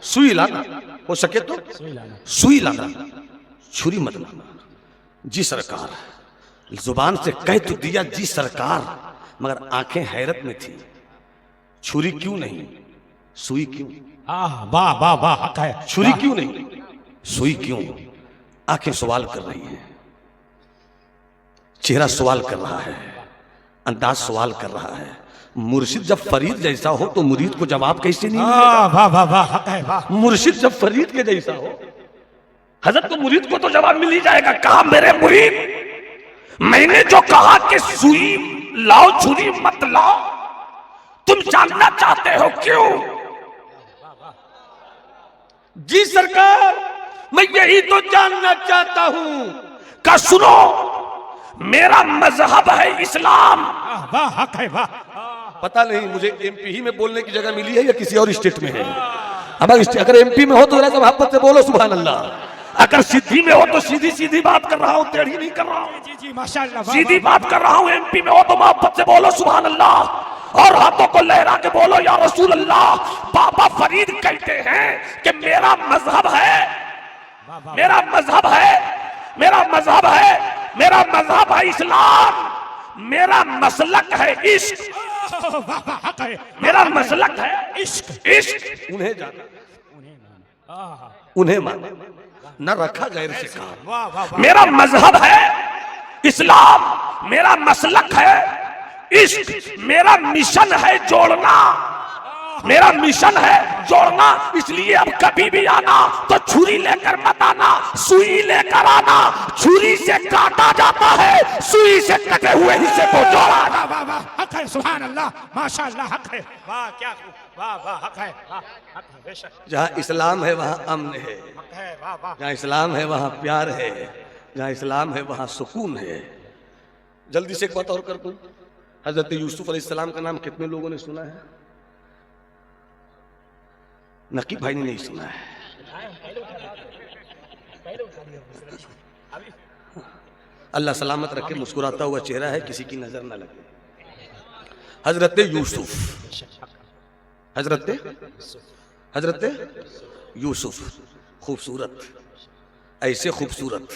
सुई लाना, हो सके तो सुई लाना, छुरी मत लाना। जी सरकार, जुबान से कह तो दिया जी सरकार, मगर आंखें हैरत में थी। छुरी क्यों नहीं, सुई क्यों? वाह वाह वाह, हक है। छुरी क्यों नहीं, सुई क्यों? आंखें सवाल कर रही हैं, चेहरा सवाल कर रहा है, अंदाज सवाल कर रहा है। मुर्शिद जब फरीद जैसा हो तो मुरीद को जवाब कैसे नहीं मिलेगा? वाह वाह वाह, हक है, वाह। मुर्शिद जब फरीद के जैसा हो, हजरत को मुरीद को तो जवाब मिल ही जाएगा। कहा मेरे मुरीद, मैंने जो कहा कि सुई लाओ छुरी मत लाओ, तुम जानना चाहते हो क्यों? जी सरकार, मैं यही तो जानना चाहता हूं। का सुनो, मेरा मजहब है इस्लाम। वाह, हक है, वाह। पता नहीं मुझे एमपी ही में बोलने की जगह मिली है या किसी और स्टेट में है। अब अगर एमपी में हो तो जरा सा मोहब्बत से बोलो सुभान अल्लाह। अगर सिद्धि में हो तो सीधी सीधी बात कर रहा हूं, टेढ़ी नहीं कर रहा हूं। जी जी माशाल्लाह, सीधी बात कर रहा हूं। एमपी में हो तो मोहब्बत से बोलो सुभान अल्लाह और हाथों को लहरा के बोलो या रसूल अल्लाह। बाबा फरीद कहते हैं कि मेरा मजहब है, मेरा मजहब है, मेरा मजहब है, मेरा मजहब है इस्लाम, मेरा मसलक है इश्क। मेरा मसलक है इश्क। इश्क उन्हें जाना, उन्हें माना, न रखा गैर से काम। वाह वाह वाह। मेरा मजहब है इस्लाम, मेरा मसलक है इश्क, मेरा मिशन है जोड़ना, मेरा मिशन है जोड़ना। इसलिए अब कभी भी आना तो छुरी लेकर मत आना, सुई लेकर आना। छुरी से काटा जाता है, सुई से कटे हुए हिस्से को जोड़ा। वाह वाह वाह, हक है, सुभान अल्लाह, माशाअल्लाह, हक है, वाह क्या खूब, वाह वाह, हक है, वाह हक है, बेशक जहाँ इस्लाम है वहाँ अमन है, हक है, वाह वाह। जहाँ इस्लाम है वहाँ प्यार है, जहाँ इस्लाम है वहाँ सुकून है। जल्दी से एक बात और कर दूं, हजरत यूसुफ अलैहिस्सलाम का नाम कितने लोगों ने सुना है? नकीब भाई ने नहीं सुना है। अल्लाह सलामत रखे, मुस्कुराता हुआ चेहरा है, किसी की नजर ना लगे। हजरत यूसुफ, हजरत यूसुफ खूबसूरत, ऐसे खूबसूरत,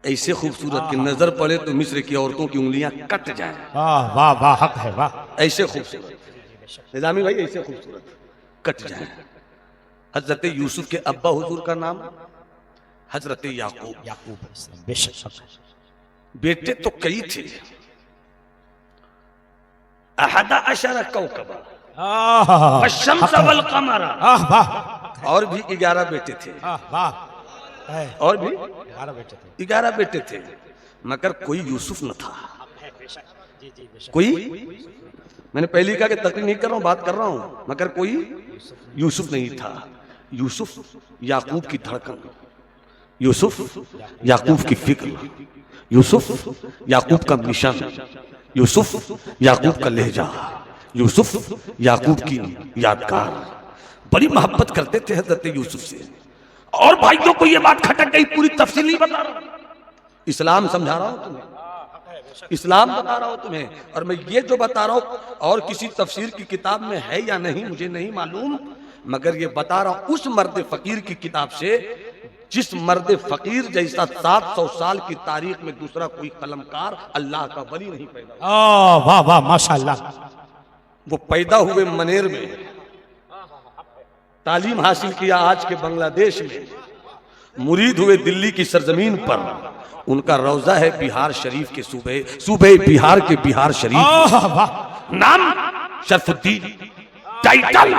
ऐसे खूबसूरत कि नजर पड़े तो मिस्र की औरतों की उंगलियां कट जाएं। वाह वाह वाह, हक है, वाह। ऐसे खूबसूरत निजामी भाई, ऐसे खूबसूरत कट जाए। हजरत यूसुफ के अब्बा हुजूर का नाम हजरत याकूब। याकूब बेशक हक है। बेटे तो कई थे, अहदा अशर कौकबा वश्शम्स वल कमरा, वाह और भी 11 बेटे थे, वाह, और भी 11 बेटे थे, 11 बेटे थे, मगर कोई यूसुफ न था। जी जी बेशक। कोई, मैंने पहले कहा कि तकरीर नहीं कर रहा हूं, बात कर रहा हूं, मगर कोई यूसुफ नहीं था। यूसुफ याकूब की धड़कन, यूसुफ याकूब की फिक्र, यूसुफ याकूब का मिशन, यूसुफ याकूब का लहजा, यूसुफ याकूब की यादगार। बड़ी मोहब्बत करते थे हजरत यूसुफ से। और भाइयों को ये बात खटक गई, पूरी तफसील नहीं बता रहा, इस्लाम समझा रहा हूं तुम्हें, इस्लाम बता रहा हूं तुम्हें। और मैं ये जो बता रहा हूं और किसी तफसीर की किताब में है या नहीं मुझे नहीं मालूम, मगर ये बता रहा हूं उस मर्द फकीर की किताब से जिस मर्द फकीर जैसा 700 साल की तारीख में दूसरा कोई कलमकार अल्लाह का वली नहीं पैदा हुआ। वाह वाह माशाअल्लाह। वो पैदा हुए मनेर में, तालीम हासिल किया आज के बांग्लादेश में, मुरीद हुए दिल्ली की सरजमीन पर, उनका रौजा है बिहार शरीफ के सूबे बिहार के बिहार शरीफ। नाम शरफुद्दीन, टाइटल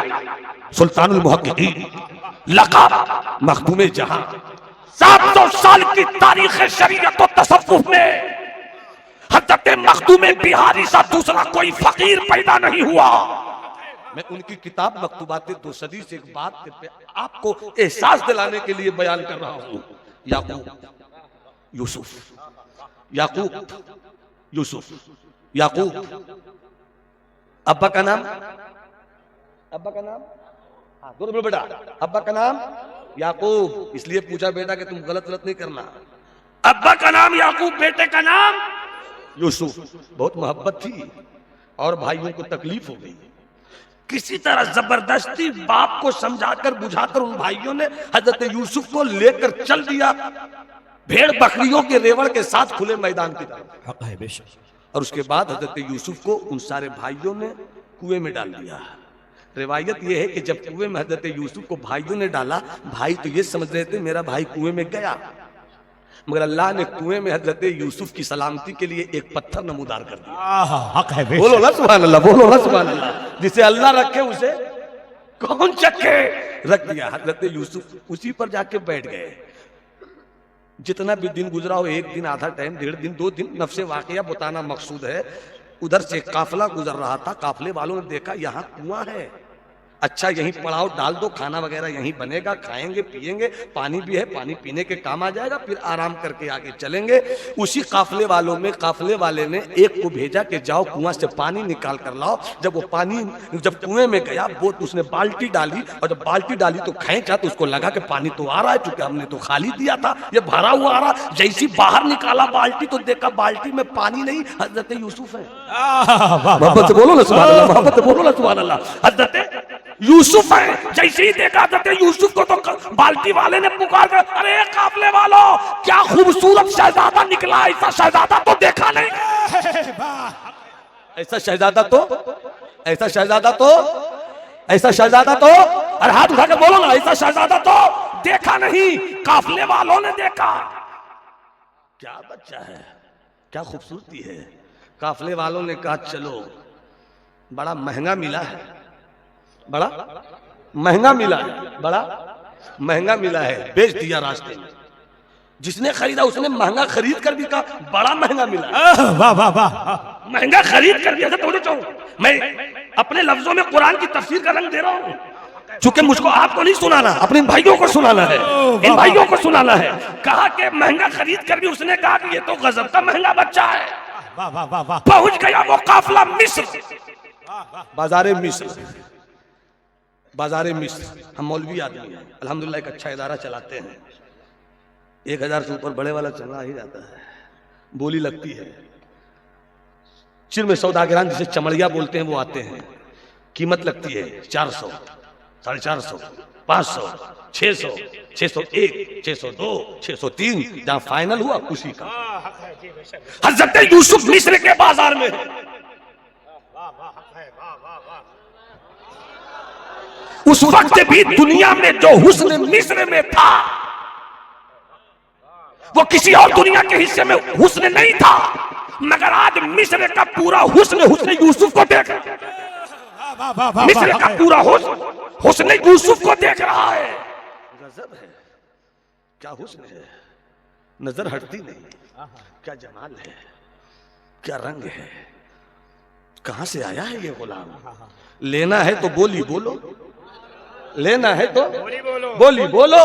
सुल्तानुल मुहक्किकीन, लक़ब मखदूमे जहां। 700 साल की तारीख शरीयत और तसव्वुफ में हजरत मखदूमे बिहारी सा दूसरा कोई फकीर पैदा नहीं हुआ। मैं उनकी किताब मकतूबाते 2 सदी से एक बात पे आपको एहसास दिलाने के लिए बयान कर रहा हूं। याकूब यूसुफ, याकूब यूसुफ, याकूब। अब्बा का नाम, अब्बा का नाम, हाँ बोलो बेटा, अब्बा का नाम याकूब। इसलिए पूछा बेटा कि तुम गलत नहीं करना। अब्बा का नाम याकूब, बेटे का नाम यूसुफ। बहुत मोहब्बत थी और भाइयों को तकलीफ हो गई। किसी तरह जबरदस्ती बाप को समझाकर बुझाकर उन भाइयों ने हजरत यूसुफ को लेकर चल दिया भेड़ बकरियों के रेवड़ के साथ खुले मैदान की तरफ। हक है बेशक। और उसके बाद हजरत यूसुफ को उन सारे भाइयों ने कुएं में डाल दिया। रिवायत यह है कि जब कुएं में हजरत यूसुफ को भाइयों ने डाला, भाई तो ये समझ रहे थे मेरा भाई कुएं में गया, मगर अल्लाह ने कुएं में हजरत यूसुफ की सलामती के लिए एक पत्थर नमूदार कर दिया। हक है बेशक। बोलो ना सुभान अल्लाह, बोलो ना सुभान अल्लाह। जिसे अल्लाह रखे उसे कौन चखे, रख दिया। हजरत यूसुफ उसी पर जाके बैठ गए। जितना भी दिन गुजरा हो, 1 दिन, आधा टाइम, 1.5 दिन, 2 दिन, नफ्से वाकया बताना मकसूद है। उधर से काफिला गुजर रहा था, काफिले वालों ने देखा यहाँ कुआं है, अच्छा यहीं पड़ाव डाल दो, खाना वगैरह यहीं बनेगा, खाएंगे पिएंगे, पानी भी है, पानी पीने के काम आ जाएगा, फिर आराम करके आगे चलेंगे। उसी काफिले वालों में काफिले वाले ने एक को भेजा कि जाओ कुआं से पानी निकाल कर लाओ। जब वो पानी जब कुएं में गया, वो उसने बाल्टी डाली, और जब बाल्टी डाली तो खींचा तो उसको लगा कि पानी तो आ रहा है, क्योंकि हमने तो खाली दिया था, ये भरा हुआ आ रहा। जैसी बाहर निकाला बाल्टी तो देखा बाल्टी में पानी नहीं, हजरत यूसुफ है। मोहब्बत से बोलो ना सुभान अल्लाह, मोहब्बत से बोलो ना सुभान अल्लाह। हजरत यूसुफ है। जैसे ही देखा हजरत यूसुफ को तो बाल्टी वाले ने पुकार कर, अरे काफिले वालों, क्या खूबसूरत शहजादा निकला, ऐसा शहजादा तो देखा नहीं। ऐसा शहजादा तो ऐसा शहजादा तो, अरे हाथ उठाकर बोलो ना, ऐसा शहजादा तो देखा नहीं, काफले वालों ने देखा। क्या बच्चा है, क्या खूबसूरती है। काफले वालों ने कहा चलो, बड़ा महंगा मिला है, बड़ा महंगा मिला है, बड़ा महंगा मिला है, बेच दिया रास्ते में। जिसने खरीदा उसने महंगा खरीद कर भी कहा बड़ा महंगा मिला। वाह वाह वाह, महंगा खरीद कर भी, थोड़े चाहूं मैं अपने लफ्जों में कुरान की तफसीर का रंग दे रहा हूं, चूंकि मुझको आपको नहीं सुनाना, अपने भाइयों को सुनाना है, इन भाइयों को सुनाना है। कहा कि महंगा खरीद कर भी उसने कहा कि ये तो गजब का महंगा बच्चा है। वाह वाह वाह वाह, पहुंच गया वो काफला मिस्र, बाजारे मिस्र, बाजारे मिस्र। हम मौलवी आदमी हैं, अल्हम्दुलिल्लाह एक अच्छा इदारा चलाते हैं। 1000 से ऊपर बड़े वाला चला ही जाता है, बोली लगती है। चिर में सौदागरान जिसे चमड़िया बोलते हैं वो आते हैं, कीमत लगती है 400, 450, 500, 600, 601, 602, 603, जहां फाइनल हुआ उसी का। हजरत यूसुफ मिस्र के बाजार में, उस वक्त भी दुनिया में जो हुस्न मिस्र में था वो किसी और दुनिया के हिस्से में हुस्न नहीं था, मगर आज मिस्र का पूरा हुस्न हुस्न यूसुफ को देख रहा है। मिस्र का पूरा हुस्न यूसुफ को देख रहा है। गजब है, क्या हुस्न है, नजर हटती नहीं। क्या जमाल है, क्या रंग है, कहां से आया है ये गुलाम। लेना है तो बोली बोलो, लेना है तो बोली बोलो,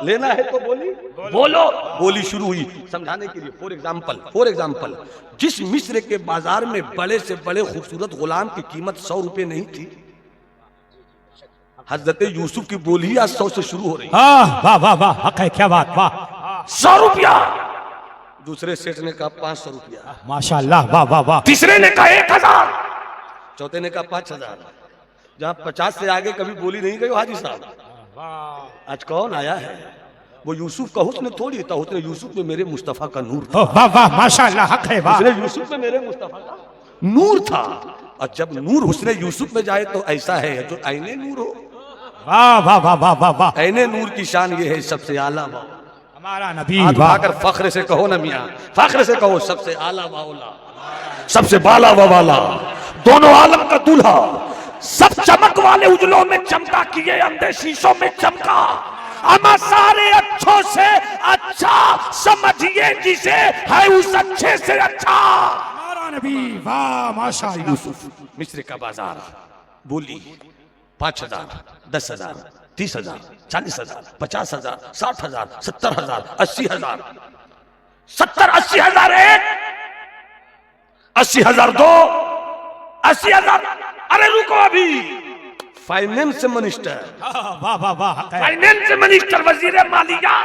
लेना है तो बोली बोलो। बोली शुरू हुई समझाने के लिए। फॉर एग्जाम्पल, जिस मिस्र के बाजार में बड़े से बड़े खूबसूरत गुलाम की कीमत 100 रुपए नहीं थी, हजरत यूसुफ की बोली आज 100 से शुरू हो रही है। वाह वाह वाह, हक है, क्या बात, वाह। 100 रुपया, दूसरे सेठ ने कहा 500 रुपया, माशाल्लाह, वाह वाह वाह। तीसरे ने कहा 1000, चौथे ने कहा 5000। जहां 50 से आगे कभी बोली नहीं गई हाजी साहब। आज कौन आया है, वो यूसुफ का हुस्न थोड़ी था, उसने यूसुफ में मेरे मुस्तफा का नूर था। वाह वाह, माशाल्लाह, हक है, वाह। उसने यूसुफ में मेरे मुस्तफा का नूर था। और जब नूर हुस्न यूसुफ में जाए तो ऐसा है जो आईने नूर हो। वाह वाह वाह वाह वाह वाह, आईने नूर की शान ये है सबसे आला वाह। हमारा नबी, हाथ वाह। उठाकर फख्र से कहो ना मियां, फख्र से कहो सबसे आला वाला, सबसे बाला वाला, दोनों आलम का दूल्हा, सब चमक वाले उजलों में चमका, किए अंधे शीशों में चमका। अमा सारे अच्छों से अच्छा समझिए जिसे है उस अच्छे से अच्छा। हमारा नबी, वाह, माशाल्लाह। यूसुफ मिस्र का बाजार, बोली 5000, 10,000, 30,000, 40,000, 50,000, 60,000, 70,000, 80,000, 70-80,000 एक, 80,000 दो, 80,000। अरे रुको अभी, फाइनेंस मिनिस्टर, वाह वाह वाह, हक है। फाइनेंस मिनिस्टर, वजीर मालिया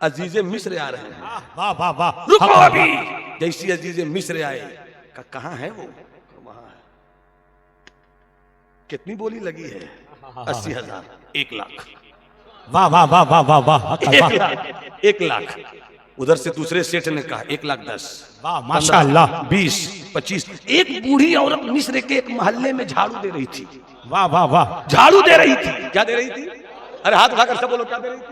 अजीजे मिस्र आ रहे हैं। वाह वाह वाह, रुको अभी। जैसी अजीजे मिस्र आए, कहाँ है वो, वहां है। कितनी बोली लगी है, 80,000, 1 लाख। वाह वाह वाह वाह वाह वाह, हक है, वाह। 1 लाख। उधर से दूसरे सेठ ने कहा 1,10,000, वाह, माशाल्लाह। 20, 25। एक बूढ़ी औरत मिस्र के एक मोहल्ले में झाड़ू दे रही थी। वाह वाह वाह, झाड़ू दे रही थी। क्या दे रही थी, अरे हाथ उठाकर सब बोलो, क्या दे रही थी।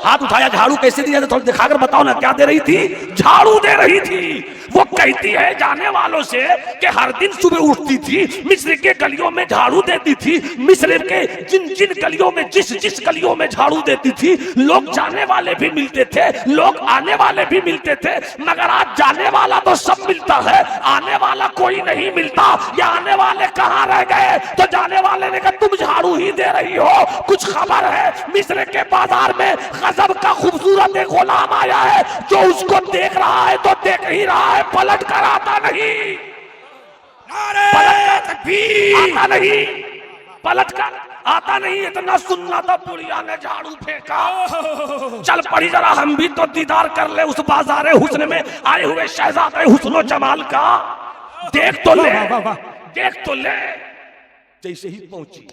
हाथ उठाया, झाड़ू कैसे दिया था थोड़ा दिखाकर बताओ ना, क्या दे रही थी। झाड़ू दे रही थी। वो कहती है जाने वालों से कि हर दिन सुबह उठती थी, मिस्र के गलियों में झाड़ू देती थी। मिस्र के जिन जिन गलियों में, जिस जिस गलियों में झाड़ू देती थी, लोग जाने वाले भी मिलते थे, लोग आने वाले भी मिलते थे। मगर आज जाने वाला तो सब मिलता है, आने वाला कोई नहीं मिलता। या आने वाले कहाँ रह गए, तो जाने वाले ने कहा तुम झाड़ू ही दे रही हो, कुछ खबर है। मिस्र के बाजार में गजब का खूबसूरत एक गुलाम आया है, जो उसको देख रहा है तो देख ही रहा है, पलट कर आता नहीं, आता नहीं, पलट कर आता नहीं। इतना सुनना था, बुढ़िया ने झाड़ू फेंका। चल पड़ी जरा हम भी तो दीदार कर ले उस बाजारे हुस्न में आए हुए शहजादे हुस्नो जमाल का। देख तो ले, देख तो ले। जैसे ही पहुंची,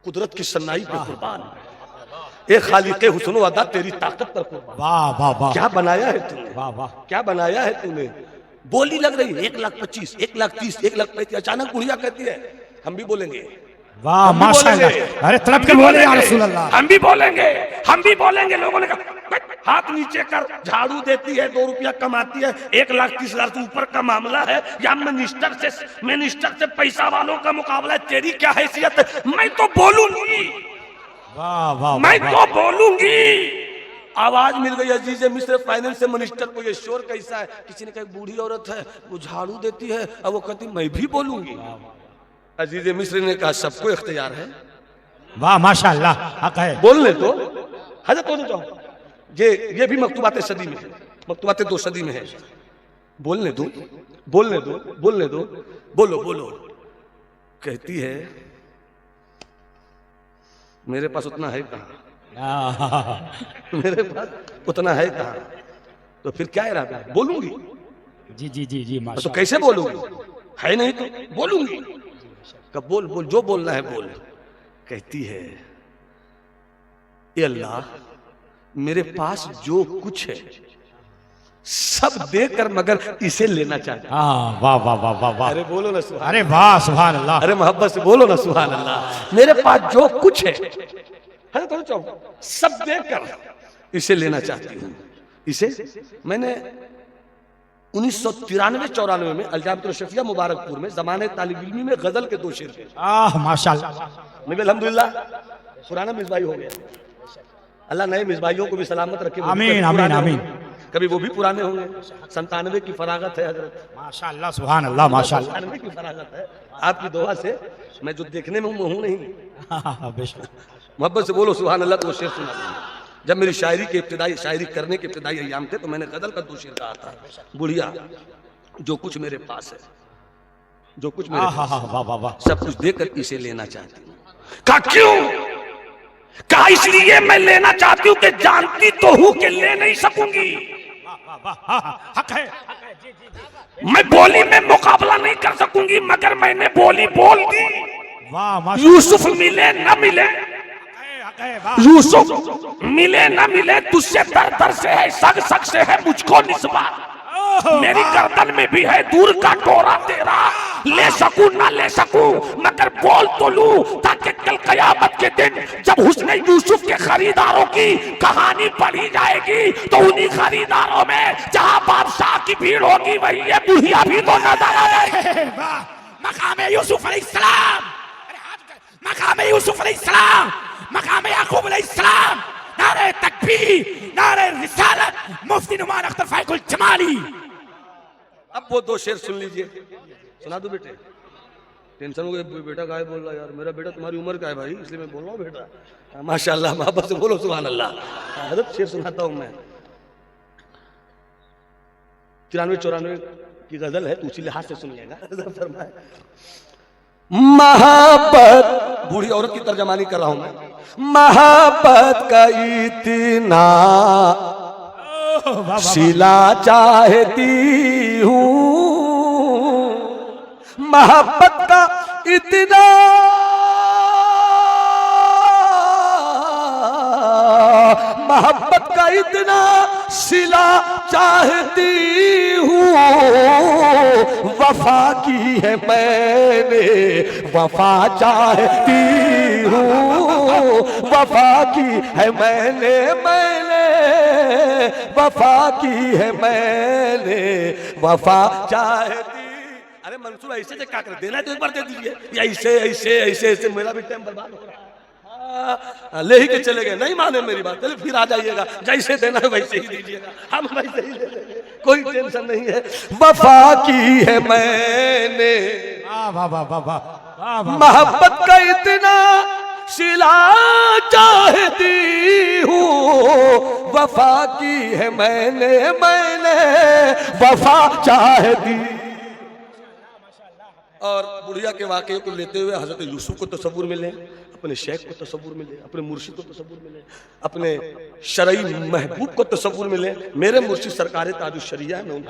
कुदरत की सन्नाई पर कुर्बान, ए खालिक़े हुस्न अदा तेरी ताकत पर कुर्बान। वाह वाह वाह, क्या बनाया है तूने, वाह वाह, क्या बनाया है तूने। बोली लग रही है 1,25,000, 1,30,000, 1,35,000। अचानक बुढ़िया कहती है हम भी बोलेंगे। वाह माशाल्लाह, अरे तड़प के बोले या रसूल अल्लाह। हम भी बोलेंगे। लोगों ने कहा हाथ नीचे कर, झाड़ू देती है, 2 रुपया कमाती है, 1,30,000 से ऊपर का मामला है, या मिनिस्टर से पैसा वालों का मुकाबला है, तेरी क्या हैसियत है? मैं तो बोलूंगी, मैं तो बोलूंगी। आवाज मिल गई अजीज मिस्र फाइनेंस से मिनिस्टर को, ये शोर कैसा है? किसी ने कहा बूढ़ी औरत है, वो झाड़ू देती है, और वो कहती मैं भी बोलूंगी। अजीज मिस्र ने कहा सबको इख्तियार है। वाह माशाल्लाह, हक है, बोलने तो हजरत हो जाओ। ये भी मकतूबात सदी में है, मकतूबात 2 सदी में है। बोलने दो, बोलो। कहती है मेरे पास उतना है कहाँ, मेरे पास उतना है कहाँ, तो फिर क्या इरादा है? बोलूंगी। जी माशाल्लाह। तो कैसे बोलूंगी? है नहीं तो बोलूंगी। कब बोल जो बोलना है बोल। कहती है ये अल्लाह मेरे पास जो कुछ है सब देकर मगर इसे लेना चाहता। वाह। अरे बोलो ना सुभान, अरे वाह सुभान अल्लाह। अरे मोहब्बत से बोलो ना सुभान अल्लाह। मेरे पास जो कुछ है तो सब देकर इसे लेना चाहती हूँ। इसे मैंने 1993-94 में अल्जामतुल शफिया मुबारकपुर में ज़माने तालिब इल्मी में गजल के 2 शेर थे। माशाल्लाह, मैं अल्हम्दुलिल्लाह पुराना मिसबाही हो गया। अल्लाह नए मिसबाहियों को भी सलामत रखे। आमीन। कभी वो भी पुराने होंगे। 97 की फरागत है हजरत, माशाल्लाह सुभान अल्लाह, माशाल्लाह 97 की फरागत है। आपकी दुआ से मैं जो देखने में हूँ नहीं। मोहब्बत से बोलो सुभान अल्लाह। तो वो शेर सुना जब मेरी शायरी करने के इब्तिदाई अय्याम थे, तो मैंने गजल का 2 शेर कहा था। बुढ़िया जो कुछ मेरे पास है, जो कुछ मेरे पास सब कुछ देकर इसे लेना चाहती हूँ। कहा क्यों? कहा इसलिए मैं लेना चाहती हूँ कि जानती तो हूँ कि ले नहीं सकूंगी। हक है। मैं बोली में मुकाबला नहीं कर सकूंगी, मगर मैंने बोली बोल दी। वाह यूसुफ मिले न मिले, यूसुफ मिले न मिले, तुझसे दर से है, सग से है मुझको निस्बत। मेरी गर्दन में भी है दूर का टोरा तेरा, ले सकूं ना ले सकूं मगर बोल तो लूं, ताकि कल कयामत के दिन जब हुस्न यूसुफ के खरीदारों की कहानी पढ़ी जाएगी, तो उन्हीं खरीदारों में जहां बादशाह की भीड़ होगी, वही ये बुढ़िया भी तो नजर आ जाएगी। मकाम यूसुफ अलैहिस्सलाम, मकाम यूसुफ अलैहिस्सलाम, मकाम याकूब अलैहिस्सलाम। नारे तकबीर, नारे रिसालत, मुफ्ती नुमान अख्तर फाइकुल जमाली। अब वो 2 शेर सुन लीजिए। सुना दो बेटे। टेंशन हो गया, बेटा गाय बोल रहा है यार। मेरा बेटा तुम्हारी उम्र का है भाई, इसलिए मैं बोल रहा हूँ बेटा। माशाल्लाह, मोहब्बत से बोलो सुभान अल्लाह। हजरत शेर सुनाता हूँ मैं। 93-94 की गजल है, तो उसी लिहाज से सुनिएगा। मोहब्बत, बूढ़ी औरत की तर्जमानी कर रहा हूं मैं। मोहब्बत का इतना सिला चाहती हूँ, मोहब्बत का इतना मोहब्बत का इतना सिला चाहती हूँ, वफा की है मैंने वफा चाहती हूँ, वफा की है मैंने वफा की है मैंने वफा चाहती। अरे मंसूर ऐसे से क्या कर देना है तो एक बार दे दीजिए, या ऐसे ऐसे ऐसे ऐसे मेरा भी टाइम बर्बाद हो रहा है। ले ही के चले गए, नहीं माने मेरी बात, चलिए फिर आ जाइएगा, जैसे देना है वैसे ही दीजिएगा, हम वैसे ही दे देंगे, कोई टेंशन नहीं है। वफा की है मैंने मोहब्बत का इतना सिला चाहती हूँ, वफा की है मैंने वफा चाहती। और बुढ़िया के वाक़े को लेते हुए हजरत यूसुफ को तसव्वुर मिले, अपने शेख को तसव्वुर मिले, अपने मुर्शिद को तसव्वुर मिले, अपने शरई महबूब को तसव्वुर मिले। मेरे मुर्शिद सरकार ताजुश शरिया में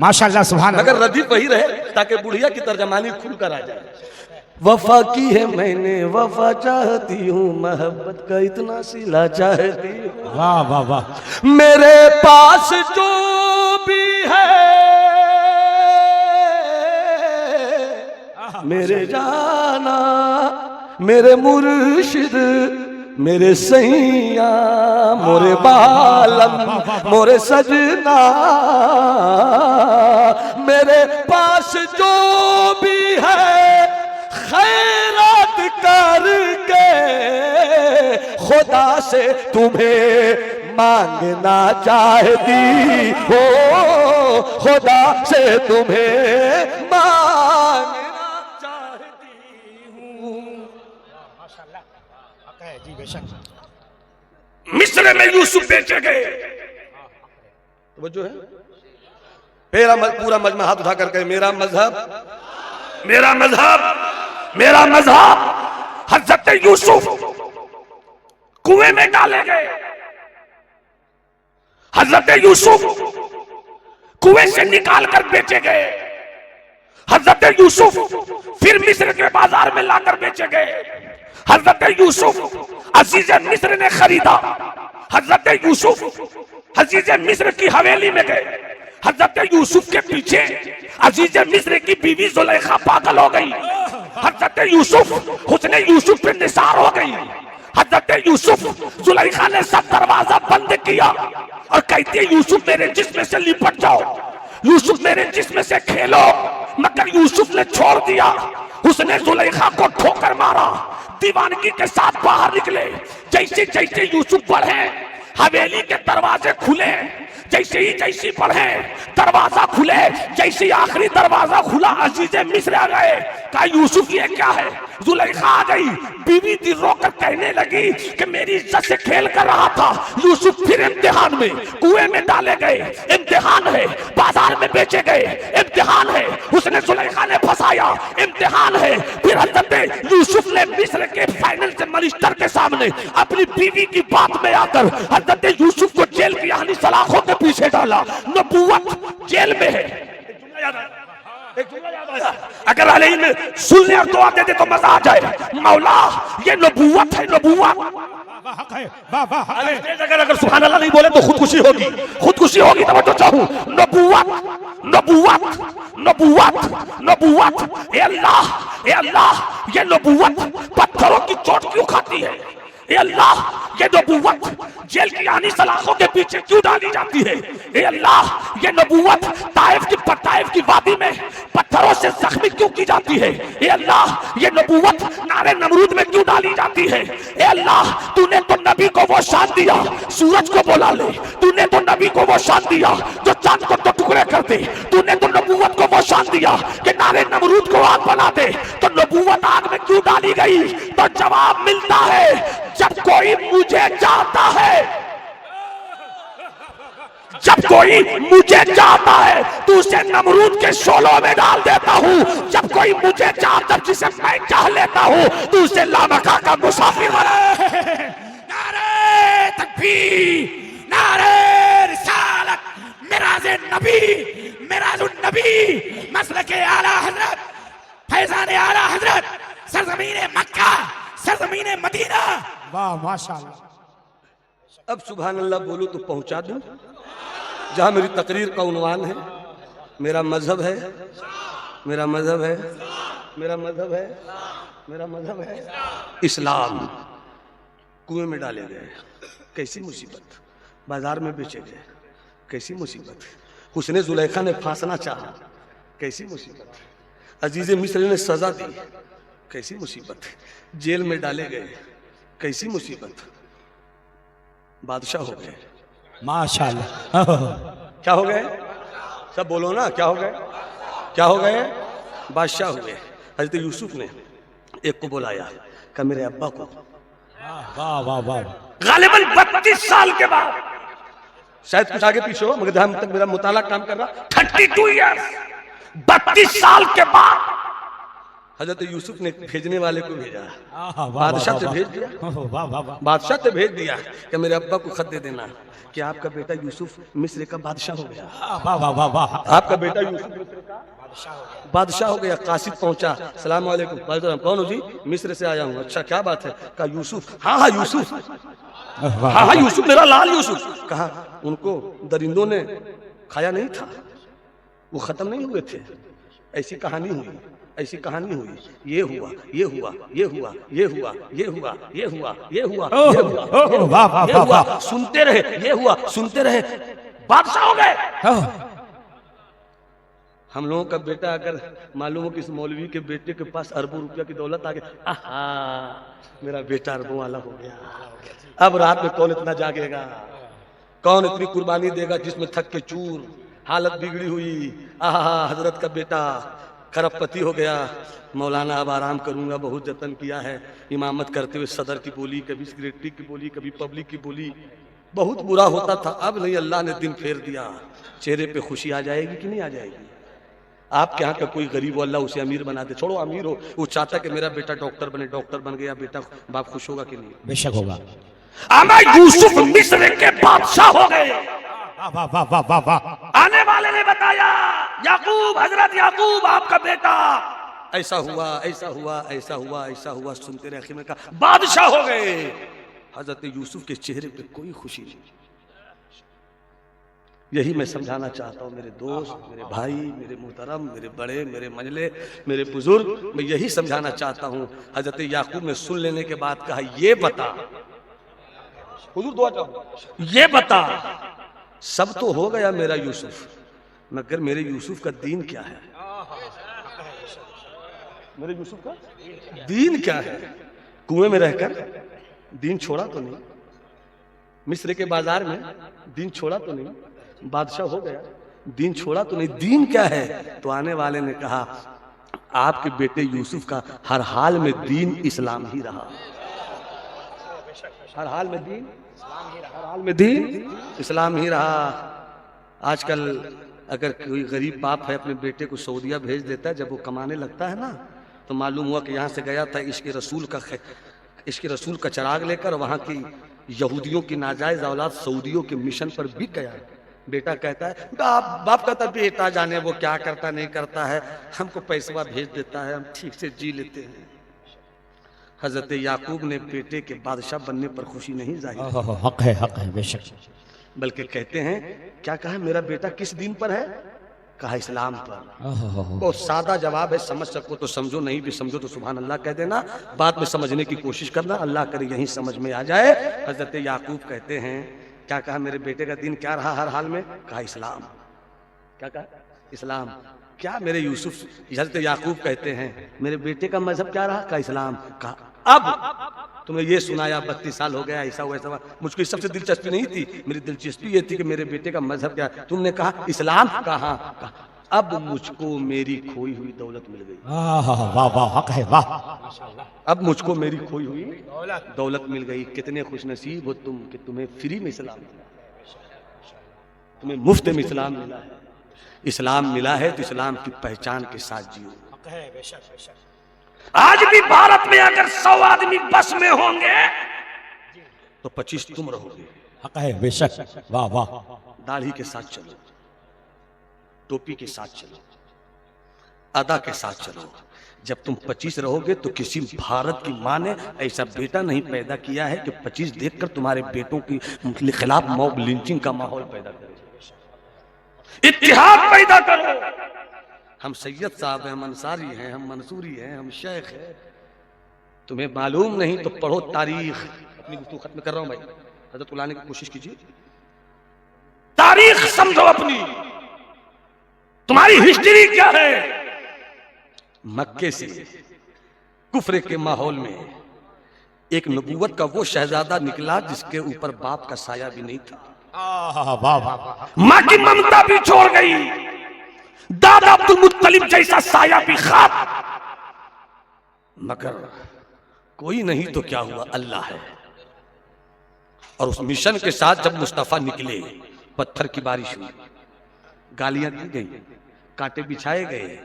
माशाअल्लाह सुभान अल्लाह, मगर रदीफ वही रहे ताकि बुढ़िया की तर्जमानी खुलकर आ जाए। वफा की है मैंने वफा चाहती हूँ, मोहब्बत का इतना सिला चाहती हूँ। वाह वाह वाह। मेरे पास जो भी है मेरे जाना, मेरे मुर्शिद, मेरे सैया, मोरे बालम, मोरे सजना, मेरे पास जो भी है खैरात करके खुदा से तुम्हें मांगना चाहती हो, खुदा से तुम्हें मांगना चाहती हूँ। जी बेशक। मिस्र में यूसुफ बेचे गए। वो जो है मेरा पूरा मजमा हाथ उठा करके मेरा मजहब, मेरा मजहब, मेरा मजहब। हजरत यूसुफ कुएं में डाले गए। हजरत यूसुफ कुएं से निकाल कर बेचे गए। हजरत यूसुफ फिर मिस्र के बाजार में लाकर बेचे गए। हजरत यूसुफ अजीज मिस्र ने खरीदा। हजरत यूसुफ अजीज मिस्र की हवेली में गए। हजरत यूसुफ के पीछे अजीज मिस्र की बीवी जुलेखा पागल हो गई। हजरत यूसुफ हुस्ने यूसुफ पे निसार हो गई। हजरत यूसुफ जुलेखा ने सब दरवाजा बंद किया और कहती है यूसुफ मेरे जिस्म से लिपट जाओ, यूसुफ मेरे जिस्म से खेलो। मगर यूसुफ ने छोड़ दिया। उसने जुलेखा को ठोकर मारा। दीवानगी के साथ बाहर निकले। जैसे जैसे यूसुफ बढ़े हवेली के दरवाजे खुले। जैसे पढ़े दरवाजा खुले। जैसे आखिरी दरवाजा खुला अजीजे मिस्र आ गए। कहा यूसुफ ये क्या है? जुलेखा आ गई। बीवी दिल रोकर कहने लगी कि मेरी इज्जत से खेल कर रहा था। यूसुफ फिर इम्तिहान में कुएं में डाले गए। इम्तिहान है, बाजार में बेचे गए। इम्तिहान है, उसने जुलेखा ने फंसाया। इम्तिहान है। फिर हजरत यूसुफ ने मिस्र के फाइनेंस मिनिस्टर के सामने अपनी बीवी की बात में आकर हजरत यूसुफ को जेल की यानी सलाखों के पीछे डाला। नबूवत जेल में है। अगर अलैहि में सुनने और दुआ देते तो मजा आ जाए। मौला ये नबूवत है, नबूवत। अगर सुभान अल्लाह नहीं बोले तो खुदकुशी होगी, खुदकुशी होगी। तो मैं तो चाहूं नबूवत, नबूवत, नबूवत, नबूवत। ए अल्लाह ये नबूवत पत्थरों की चोट क्यों खाती है? ए अल्लाह ये नबूवत जेल की यानी सलाखों के पीछे क्यों डाली जाती है? ए अल्लाह ये नबूवत ताइफ की वादी में पत्थरों से जख्मी क्यों की जाती है? ए अल्लाह ये नबूवत नारे नमरूद में क्यों डाली जाती है? ए अल्लाह तूने तो नबी को वो शान दिया, सूरज को बुला ले। तूने तो नबी को वो शान दिया जो चांद को तो टुकड़े कर दे। तूने तो नबूवत को वो शान दिया कि नारे नमरूद को आग बना दे। तो नबूवत आग में क्यों डाली गई? तो जवाब मिलता है जब कोई मुझे चाहता है, जब कोई मुझे चाहता है तो उसे नमरूद के शोलों में डाल देता हूँ। जब कोई मुझे चाहता जिसे मैं चाह लेता हूँ तो उसे लामका का मुसाफिर बना। नारे तकबीर, नारे रिसालत, मिराजे नबी, मिराजुन नबी, मसलके आला हजरत, फैजाने आला हजरत, सरजमीने मक्का, सरजमीने मदीना। वाह माशाअल्लाह। अब सुभान अल्लाह बोलो तो पहुंचा दूं जहां मेरी तकरीर का उन्वान है। मेरा मजहब है, मेरा मजहब है, मेरा मजहब है, मेरा मजहब है इस्लाम। कुएं में डाले गए, कैसी मुसीबत। बाजार में बेचे गए, कैसी मुसीबत। हुस्ने जुलेखा ने फांसना चाहा, कैसी मुसीबत। अजीज़े मिस्र ने सजा दी, कैसी मुसीबत। जेल में डाले गए, कैसी मुसीबत। बादशाह हो गए माशाअल्लाह। क्या हो गए? सब बोलो ना, क्या हो गए? क्या हो गए? बादशाह हो गए। हजरत यूसुफ ने एक को बुलाया, कहा मेरे अब्बा को। वाह वाह वाह। गालिबन 32 साल के बाद, शायद कुछ आगे पीछे हो मगर जहां तक मेरा मुताला काम कर रहा, 32 ईयर्स, 32 साल के बाद हजरत यूसुफ ने भेजने वाले को भेजा। बादशाह से भेज दिया, बादशाह से भेज दिया कि मेरे अब्बा को खत दे देना कि आपका बेटा यूसुफ मिस्र का बादशाह हो गया। आपका बेटा यूसुफ मिस्र का बादशाह हो गया। कासिद पहुंचा, सलाम वालेकुम। कौन हो जी? मिस्र से आया हूँ। अच्छा क्या बात है? कहा यूसुफ। हाँ यूसुफ, हाँ यूसुफ, मेरा लाल यूसुफ। कहा उनको दरिंदों ने खाया नहीं था, वो खत्म नहीं हुए थे, ऐसी कहानी हुई। ऐसी कहानी हुई, ये हुआ, ये हुआ, ये हुआ, ये हुआ, ये हुआ, ये हुआ, ये हुआ, ये हुआ, ये हुआ, सुनते रहे, ये हुआ, सुनते रहे, बादशाह हो गए। हम लोगों का बेटा अगर मालूम हो कि इस मौलवी के बेटे के पास अरबों रुपया की दौलत आ गई, आहा मेरा बेटा अरबों वाला हो गया, अब रात में कौन इतना जागेगा, कौन इतनी कुर्बानी देगा जिसमें थक के चूर, हालत बिगड़ी हुई, आहा हजरत का बेटा खरबपति हो गया। मौलाना अब आराम करूंगा, बहुत जतन किया है, इमामत करते हुए सदर की बोली, कभी सेक्रेटरी की बोली, कभी पब्लिक की बोली, बहुत बुरा होता था। अब नहीं, अल्लाह ने दिन फेर दिया, चेहरे पे खुशी आ जाएगी कि नहीं आ जाएगी। आपके यहाँ का कोई गरीब हो, अल्लाह उसे अमीर बना दे, छोड़ो अमीर हो, वो चाहता कि मेरा बेटा डॉक्टर बने, डॉक्टर बन गया बेटा, बाप खुश होगा कि नहीं? बेशक होगा। यूसुफ मिस्र के बादशाह हो गए। वाह वाह वाह वाह वाह। आने वाले ने बताया, याकूब, हजरत याकूब आपका बेटा ऐसा हुआ, ऐसा हुआ, ऐसा हुआ, ऐसा हुआ, सुनते रहे, आखिर में कहा बादशाह हो गए। हजरत यूसुफ के चेहरे पे कोई खुशी नहीं। यही मैं समझाना चाहता हूँ मेरे दोस्त, मेरे भाई, मेरे मोहतरम, मेरे बड़े, मेरे मंजले, मेरे बुजुर्ग, मैं यही समझाना चाहता हूँ। हजरत याकूब ने सुन लेने के बाद कहा, ये बता, हुजूर दुआ चाहूं, ये बता, सब तो हो गया मेरा यूसुफ, मगर मेरे यूसुफ का दीन क्या है? मेरे यूसुफ का दीन क्या है? कुएं में रहकर दीन छोड़ा तो नहीं, मिस्र के बाजार में दीन छोड़ा तो नहीं, बादशाह हो गया, दीन छोड़ा तो नहीं, दीन क्या है? तो आने वाले ने कहा, आपके बेटे यूसुफ का हर हाल में दीन इस्लाम ही रहा, हर हाल में दीन, हर हाल में दीन इस्लाम ही रहा। आजकल अगर कोई गरीब बाप है अपने बेटे को सऊदीया भेज देता है, जब वो कमाने लगता है ना, तो मालूम हुआ कि यहाँ से गया था इश्क रसूल का चिराग लेकर, वहाँ की यहूदियों की नाजायज औलाद सऊदियों के मिशन पर बिक गया। बेटा कहता है, बाप कहता है बेटा जाने वो क्या करता नहीं करता है, हमको पैसा भेज देता है, हम ठीक से जी लेते हैं। हजरत याकूब ने बेटे के बादशाह बनने पर खुशी नहीं जाहिर, हक है बेशक, बल्कि कहते हैं, क्या कहा मेरा बेटा किस दीन पर है? कहा इस्लाम पर। बहुत सादा जवाब है, समझ सको तो समझो, नहीं भी समझो तो सुभान अल्लाह कह देना, बाद में समझने की कोशिश करना, अल्लाह करे यही समझ में आ जाए। हजरत याकूब कहते हैं, क्या कहा मेरे बेटे का दीन क्या रहा हर हाल में? कहा इस्लाम। क्या कहा? इस्लाम। क्या मेरे यूसुफ, हजरत याकूब कहते हैं, मेरे बेटे का मजहब क्या रहा? कहा इस्लाम। कहा अब तुम्हें ये सुनाया 32 साल हो गया, ऐसा हुआ ऐसा हुआ, मुझको सबसे दिलचस्पी नहीं थी, मेरी दिलचस्पी ये थी कि मेरे बेटे का मजहब क्या, तुमने कहा इस्लाम। कहा अब मुझको मेरी खोई हुई दौलत मिल गई। वाह वाह, हक है, वाह। अब मुझको मेरी खोई हुई दौलत मिल गई। कितने खुश नसीब हो तुम कि तुम्हें फ्री में इस्लाम मिला, तुम्हें मुफ्त में इस्लाम मिला है। इस्लाम मिला है तो इस्लाम की पहचान के साथ जियो। आज भी भारत में अगर 100 आदमी बस में होंगे तो 25 तुम रहोगे। हक है बेशक, वाह वाह। दाढ़ी के साथ चलो, टोपी के साथ चलो, अदा के साथ चलो। जब तुम 25 रहोगे तो किसी भारत की माँ ने ऐसा बेटा नहीं पैदा किया है कि 25 देखकर तुम्हारे बेटों के खिलाफ मॉब लिंचिंग का माहौल पैदा करे। इत्तेहाद पैदा करो। हम सैयद साहब हैं, हम अंसारी हैं, हम मंसूरी हैं, हम शेख हैं, तुम्हें मालूम नहीं तो पढ़ो तारीख। अपनी गुफ्तगू खत्म कर रहा हूं भाई, हजरत को लाने की कोशिश कीजिए। तारीख समझो अपनी, तुम्हारी हिस्ट्री क्या है। मक्के से कुफ्र के माहौल में एक नबूवत का वो शहजादा निकला जिसके ऊपर बाप का साया भी नहीं था। माँ की ममता भी छोड़ गई, दादा अब्दुल मुत्तलिब जैसा साया भी खाब। मगर कोई नहीं तो क्या हुआ, अल्लाह है। और उस मिशन के साथ जब मुस्तफा निकले, पत्थर की बारिश हुई, गालियां दी गई, कांटे बिछाए गए।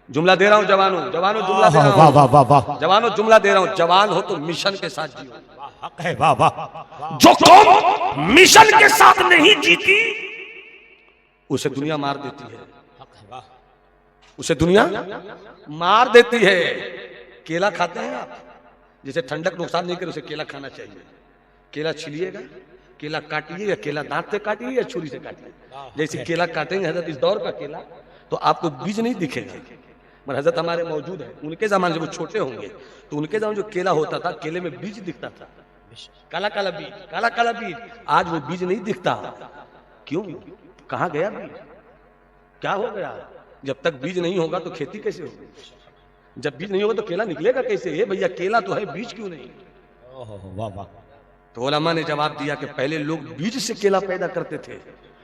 जुमला दे रहा हूं जवानों, जवानों जुमला दे रहा हूं, जवानों जुमला दे रहा हूं, जवान हो तो मिशन के साथ जियो। वाह वाह। जो कौम मिशन के साथ नहीं जीती उसे दुनिया मार देती है, उसे दुनिया मार देती है। केला खाते हैं आप, जैसे ठंडक नुकसान नहीं करे उसे केला खाना चाहिए। केला छिलिएगा, केला काटिए, या केला दांत से काटिए या छुरी से काटिए। जैसे केला काटेंगे हजरत इस दौर का केला, तो आपको बीज नहीं दिखेगा, मगर हजरत हमारे मौजूद है, उनके जमाने जब वो छोटे होंगे तो उनके जमाने जो केला होता था, केले में बीज दिखता था, काला काला बीज, काला काला बीज। आज वो बीज नहीं दिखता, क्यों? कहाँ गया बीज? क्या हो गया? जब तक बीज नहीं होगा तो खेती कैसे होगी? जब बीज नहीं होगा तो केला निकलेगा कैसे? ये भैया केला तो है, बीज क्यों नहीं? वाह वाह। तो उलमा ने जवाब दिया कि पहले लोग बीज से केला पैदा करते थे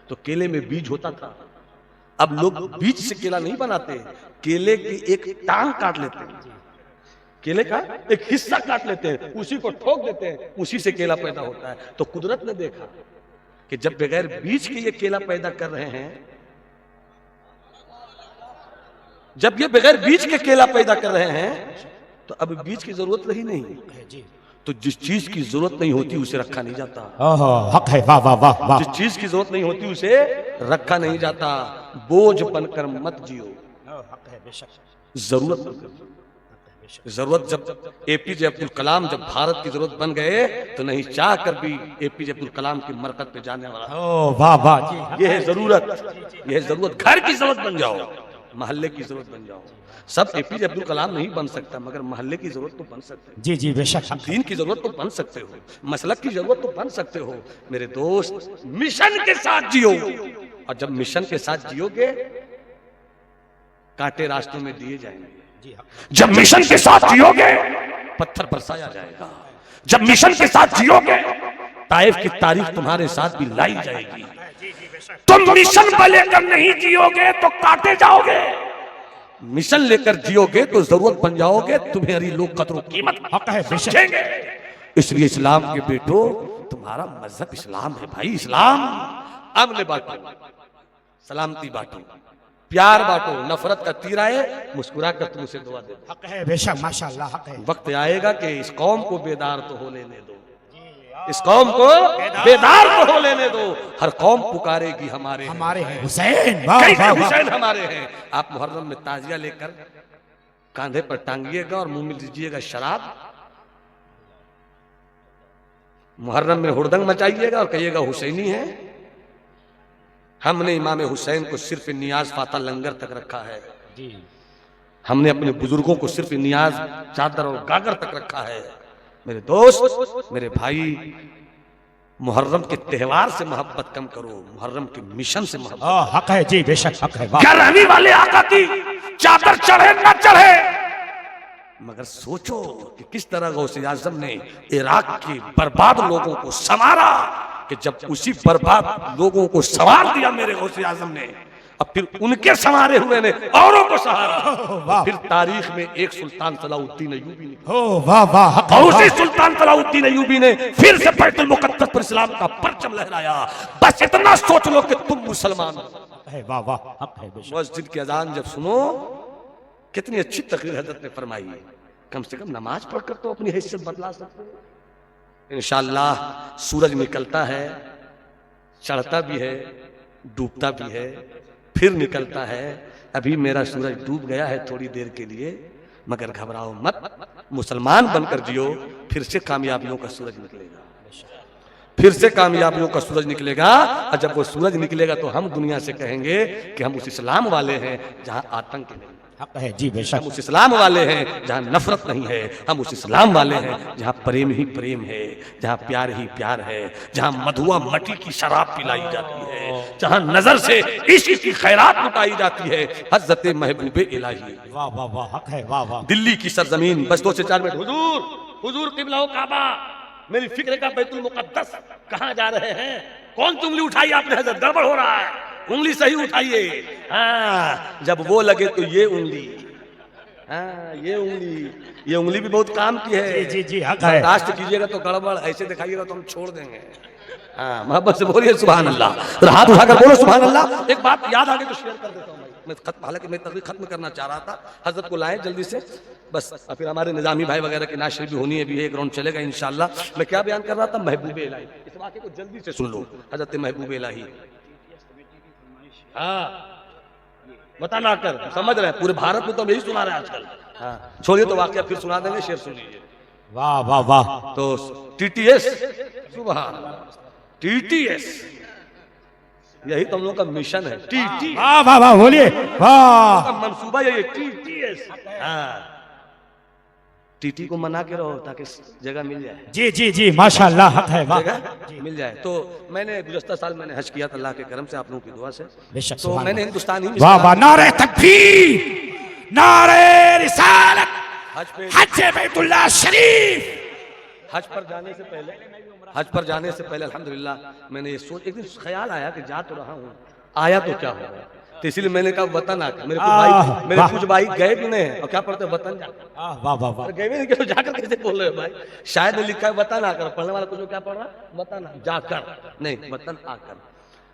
तो केले में बीज होता था। अब लोग बीज से केला नहीं बनाते, केले की एक टांग काट लेते हैं, केले का एक हिस्सा काट लेते हैं, उसी को ठोक देते हैं, उसी से केला पैदा होता है। तो कुदरत ने देखा कि जब बगैर बीज के ये केला पैदा कर रहे हैं, जब ये बगैर बीज के केला पैदा कर रहे हैं तो अब बीज की जरूरत रही नहीं। तो जिस चीज की जरूरत नहीं होती उसे रखा नहीं जाता। हक है, वाह वाह वाह वाह। जिस चीज की जरूरत नहीं होती उसे रखा नहीं जाता। बोझ बनकर मत जियो, जरूरत बनकर। जरूरत जब एपीजे अब्दुल कलाम जब भारत की जरूरत बन गए तो नहीं चाह कर भी एपीजे अब्दुल कलाम की मरकत पे जाने वाला। वाह वाह। ये है जरूरत, ये है जरूरत। घर की जरूरत बन जाओ, मोहल्ले की जरूरत बन जाओ। सब एपीजे अब्दुल कलाम नहीं बन सकता, मगर मोहल्ले की जरूरत तो बन सकते हो। जी जी बेशक। दीन की जरूरत तो बन सकते हो, मसलक की जरूरत तो बन सकते हो। मेरे दोस्त, मिशन के साथ जियो, और जब मिशन के साथ जियोगे कांटे रास्तों में दिए जाएंगे। जब मिशन के साथ जियोगे पत्थर बरसाया जाएगा। जब मिशन के साथ जियोगे ताइफ की तारीफ तुम्हारे साथ भी लाई जाएगी। तुम मिशन पर लेकर नहीं जियोगे तो काटे जाओगे। मिशन लेकर जियोगे तो जरूरत बन जाओगे, तुम्हारी लोग कदर कीमत हक है बेशक। समझेंगे। इसलिए इस्लाम के बेटो, तुम्हारा मजहब इस्लाम है भाई। इस्लाम अमन बांटो, सलामती बांटो, प्यार बांटो, नफरत का तीर आए मुस्कुरा कर तुम उसे दुआ दे दो। हक है बेशक, माशाअल्लाह हक है। वक्त आएगा कि इस कौम को बेदार तो हो लेने दो, इस कौम को बेदार तो हो लेने दो। हर कौम पुकारेगी हमारे हमारे हैं हुसैन। वाह कई वाह वाह। हुसैन हमारे हैं। आप मुहर्रम में ताजिया लेकर कांधे पर टांगिएगा और मुंह में दीजिएगा शराब। मुहर्रम में हुड़दंग मचाइएगा और कहिएगा हुसैनी है। हमने इमाम हुसैन को सिर्फ नियाज फाता लंगर तक रखा है। हमने अपने बुजुर्गों को सिर्फ नियाज चादर और गागर तक रखा है। मेरे दोस्त, मेरे भाई, मुहर्रम के त्योहार से मोहब्बत कम करो, मुहर्रम के मिशन से मोहब्बत। हक है जी बेशक, हक है। वाह। क्या रहने वाले आका की चादर चढ़े न चढ़े, मगर सोचो कि किस तरह गौसे आजम ने इराक के बर्बाद लोगों को संवारा, कि जब उसी बर्बाद लोगों को संवार दिया मेरे गौसे आजम ने, अब फिर उनके संवारे हुए ने औरों को सहारा। फिर तारीख में एक सुल्तान सलाउद्दीन अय्यूबी ने, वाह वाह। और उसी सुल्तान सलाउद्दीन अय्यूबी ने फिर से बैतुल मुकद्दस पर इस्लाम का परचम लहराया। बस इतना सोच लो कि तुम मुसलमान हो। वाह वाह हक है बेशक। मस्जिद की अजान जब सुनो, कितनी अच्छी तकरीर हजरत ने फरमाई है। कम से कम नमाज पढ़कर तो अपनी हैसियत बदला सकते हो। इंशाअल्लाह सूरज निकलता है, चढ़ता भी है, डूबता भी है, फिर निकलता है। अभी मेरा सूरज डूब गया है थोड़ी देर के लिए, मगर घबराओ मत, मुसलमान बनकर जियो, फिर से कामयाबियों का सूरज निकलेगा, फिर से कामयाबियों का सूरज निकलेगा। और जब वो सूरज निकलेगा तो हम दुनिया से कहेंगे कि हम उस इस्लाम वाले हैं जहां आतंक नहीं, हक है जी बेशक। हम उस इस्लाम वाले हैं जहां नफरत नहीं है, हम उस इस्लाम वाले हैं जहां प्रेम ही प्रेम है, जहां प्यार ही प्यार है, जहां मधुआ मटी की शराब पिलाई जाती है, जहां नजर से इश्क की खैरात लुटाई जाती है। हज़रत महबूबे इलाही, वाह वाह वाह हक है। वाह वाह। दिल्ली की सरजमीन, बस 2 से 4 मिनट। हुजूर, हुजूर किबला काबा, मेरी फिक्र का बैतुल मुकद्दस, कहां जा रहे हैं? कौन सी उंगली उठाई आपने? हजरत गड़बड़ हो रहा है, उंगली सही उठाइए। हाँ, जब वो लगे तो ये उंगली, हाँ ये उंगली भी बहुत काम की है। जी जी हक है। बर्दाश्त कीजिएगा तो गड़बड़, ऐसे दिखाइएगा तो हम छोड़ देंगे। हाँ, मोहब्बत से बोलिए सुभान अल्लाह, हाथ उठाकर बोलो सुभान अल्लाह। एक बात याद आ गई तो शेयर कर देता हूँ भाई। मैं खत्म, हालांकि मैं तकरीर खत्म करना चाह रहा था, हजरत को लाएं जल्दी से बस, फिर हमारे निजामी भाई वगैरह की नाश भी होनी है, भी एक राउंड चलेगा इंशाल्लाह। मैं क्या बयान कर रहा था? महबूबे इलाही, इस वाक़े को जल्दी से सुन लो। हजरत महबूबे इलाही, हाँ बताना कर, समझ रहे हैं, पूरे भारत में तो हम यही सुना रहे हैं आजकल। हाँ छोड़िए तो वाकया फिर सुना देंगे, शेर सुन लीजिए। वाह वाह वाह। तो टीटीएस, सुभान, टीटीएस यही तो हम लोग का मिशन है, टीटी वाह वाह वाह, बोलिए वाह। का मंसूबा यही टीटीएस। हाँ, टीटी को मना के रहो ताकि जगह मिल जाए, जी जी जी, माशाअल्लाह, हक है, वाह। जगह मिल जाए। तो मैंने गुज़श्ता साल मैंने हज किया था अल्लाह के करम से, आप लोगों की दुआ से। बेशक, तो सुभान मैंने अल्लाह। हिंदुस्तान ही में वाह वाह, नारे तकबीर, नारे रिसालत, हज पे हज बैतुल्लाह शरीफ। हज पर जाने से पहले अल्हम्दुलिल्लाह मैंने ये सोच, एक दिन ख्याल आया कि जा तो रहा हूँ, आया तो क्या होगा, तो इसलिए मैंने कहा वतन आकर मेरे कुछ भाई गए भी नहीं हैं और क्या पढ़ते वतन जाकर, वाह वाह वाह, गए भी नहीं, तो जाकर कैसे बोल रहे हो भाई? शायद में लिखा है वतन आकर, पढ़ने वाला कुछ क्या पढ़ रहा है, वतन जाकर नहीं, वतन आकर।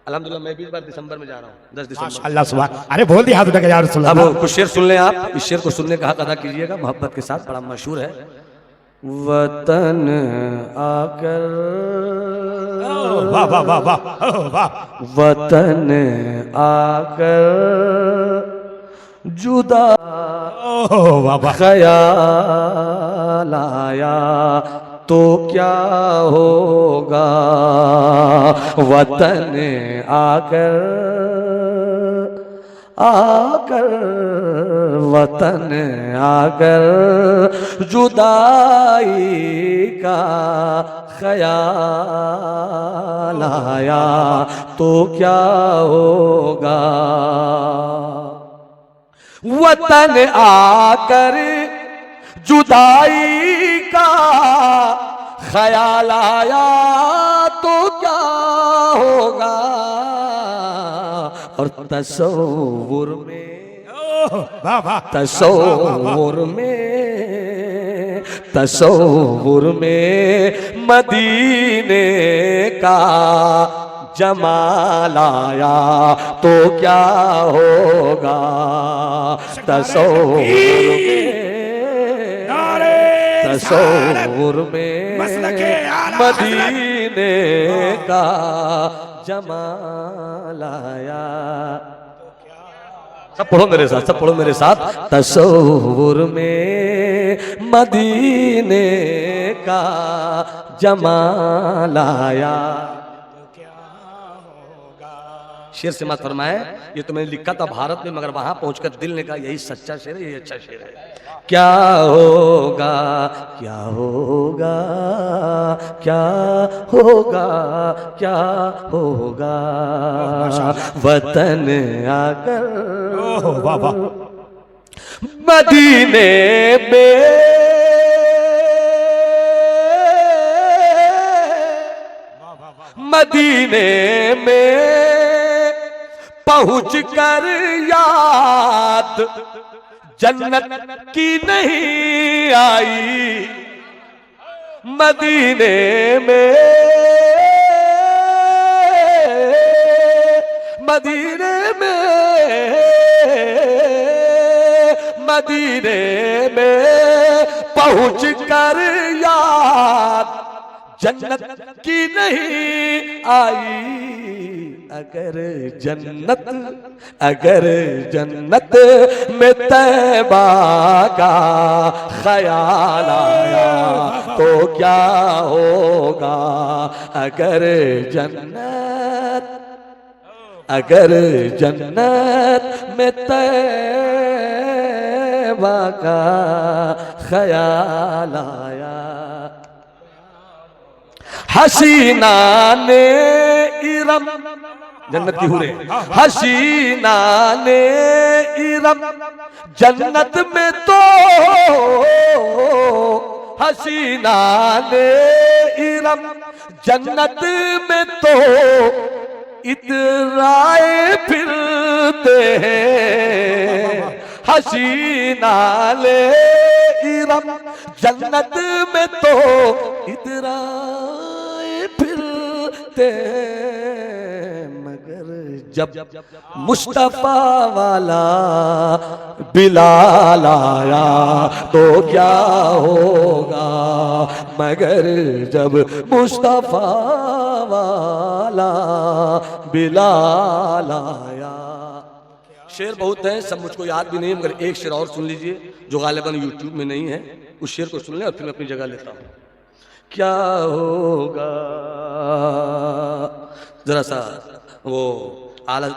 अल्हम्दुलिल्लाह मैं भी इस बार दिसंबर में जा रहा हूँ, 10 दिसंबर। माशाअल्लाह, सुभान। अरे बोल दिया हाथ उठा के यार रसूल अब अल्लाह। कुछ शेर सुन लें आप, इस शेर को सुनने का हक अदा कीजिएगा मोहब्बत के साथ, बड़ा मशहूर है। वतन आकर, वाह वाह वाह वाह वाह, वतन आकर जुदा वाह वाह, ख्याल आया तो क्या होगा, वतन आकर वतन आकर जुदाई का ख्याल आया तो क्या होगा, वतन आकर जुदाई का ख्याल आया तो क्या होगा, और तसव्वुर में, वाह वाह, तसव्वुर में मदीने का जमाल आया तो क्या होगा, तसव्वुर में मदीने का जमाल आया। सब पढ़ो मेरे साथ, सब पढ़ो मेरे साथ। तसव्वुर में मदीने का जमाल आया। शेर से मत फरमाए, ये तो मैंने लिखा था भारत में, मगर वहां पहुंचकर दिल ने कहा यही सच्चा शेर है, यही अच्छा शेर है। क्या होगा, क्या होगा, क्या होगा, क्या होगा, वतन आकर वाह वाह, मदीने में मदीने में पहुंच कर याद जन्नत की नहीं आई, मदीने में मदीने में मदीने में पहुंच कर याद जन्नत की नहीं आई, अगर जन्नत में तैबा का ख्याल आया तो क्या होगा, अगर जन्नत में तैबा का ख्याल आया। हसीना ने इरम, जन्नत की हुरे, हसीना ने इरम जन्नत में तो, हसीना ने इरम जन्नत में तो इतराए फिरते हैं, हसीना ने इरम जन्नत में तो इतराए फिरते, मगर जब मुस्तफा वाला बिलाल आया तो क्या होगा, मगर जब मुस्तफा वाला बिलाल आया। शेर बहुत है, सब मुझको याद भी नहीं है, मगर एक शेर और सुन लीजिए जो गालिबन यूट्यूब में नहीं है, उस शेर को सुन लें और फिर मैं अपनी जगह लेता हूँ। क्या होगा, जरा सा वो आला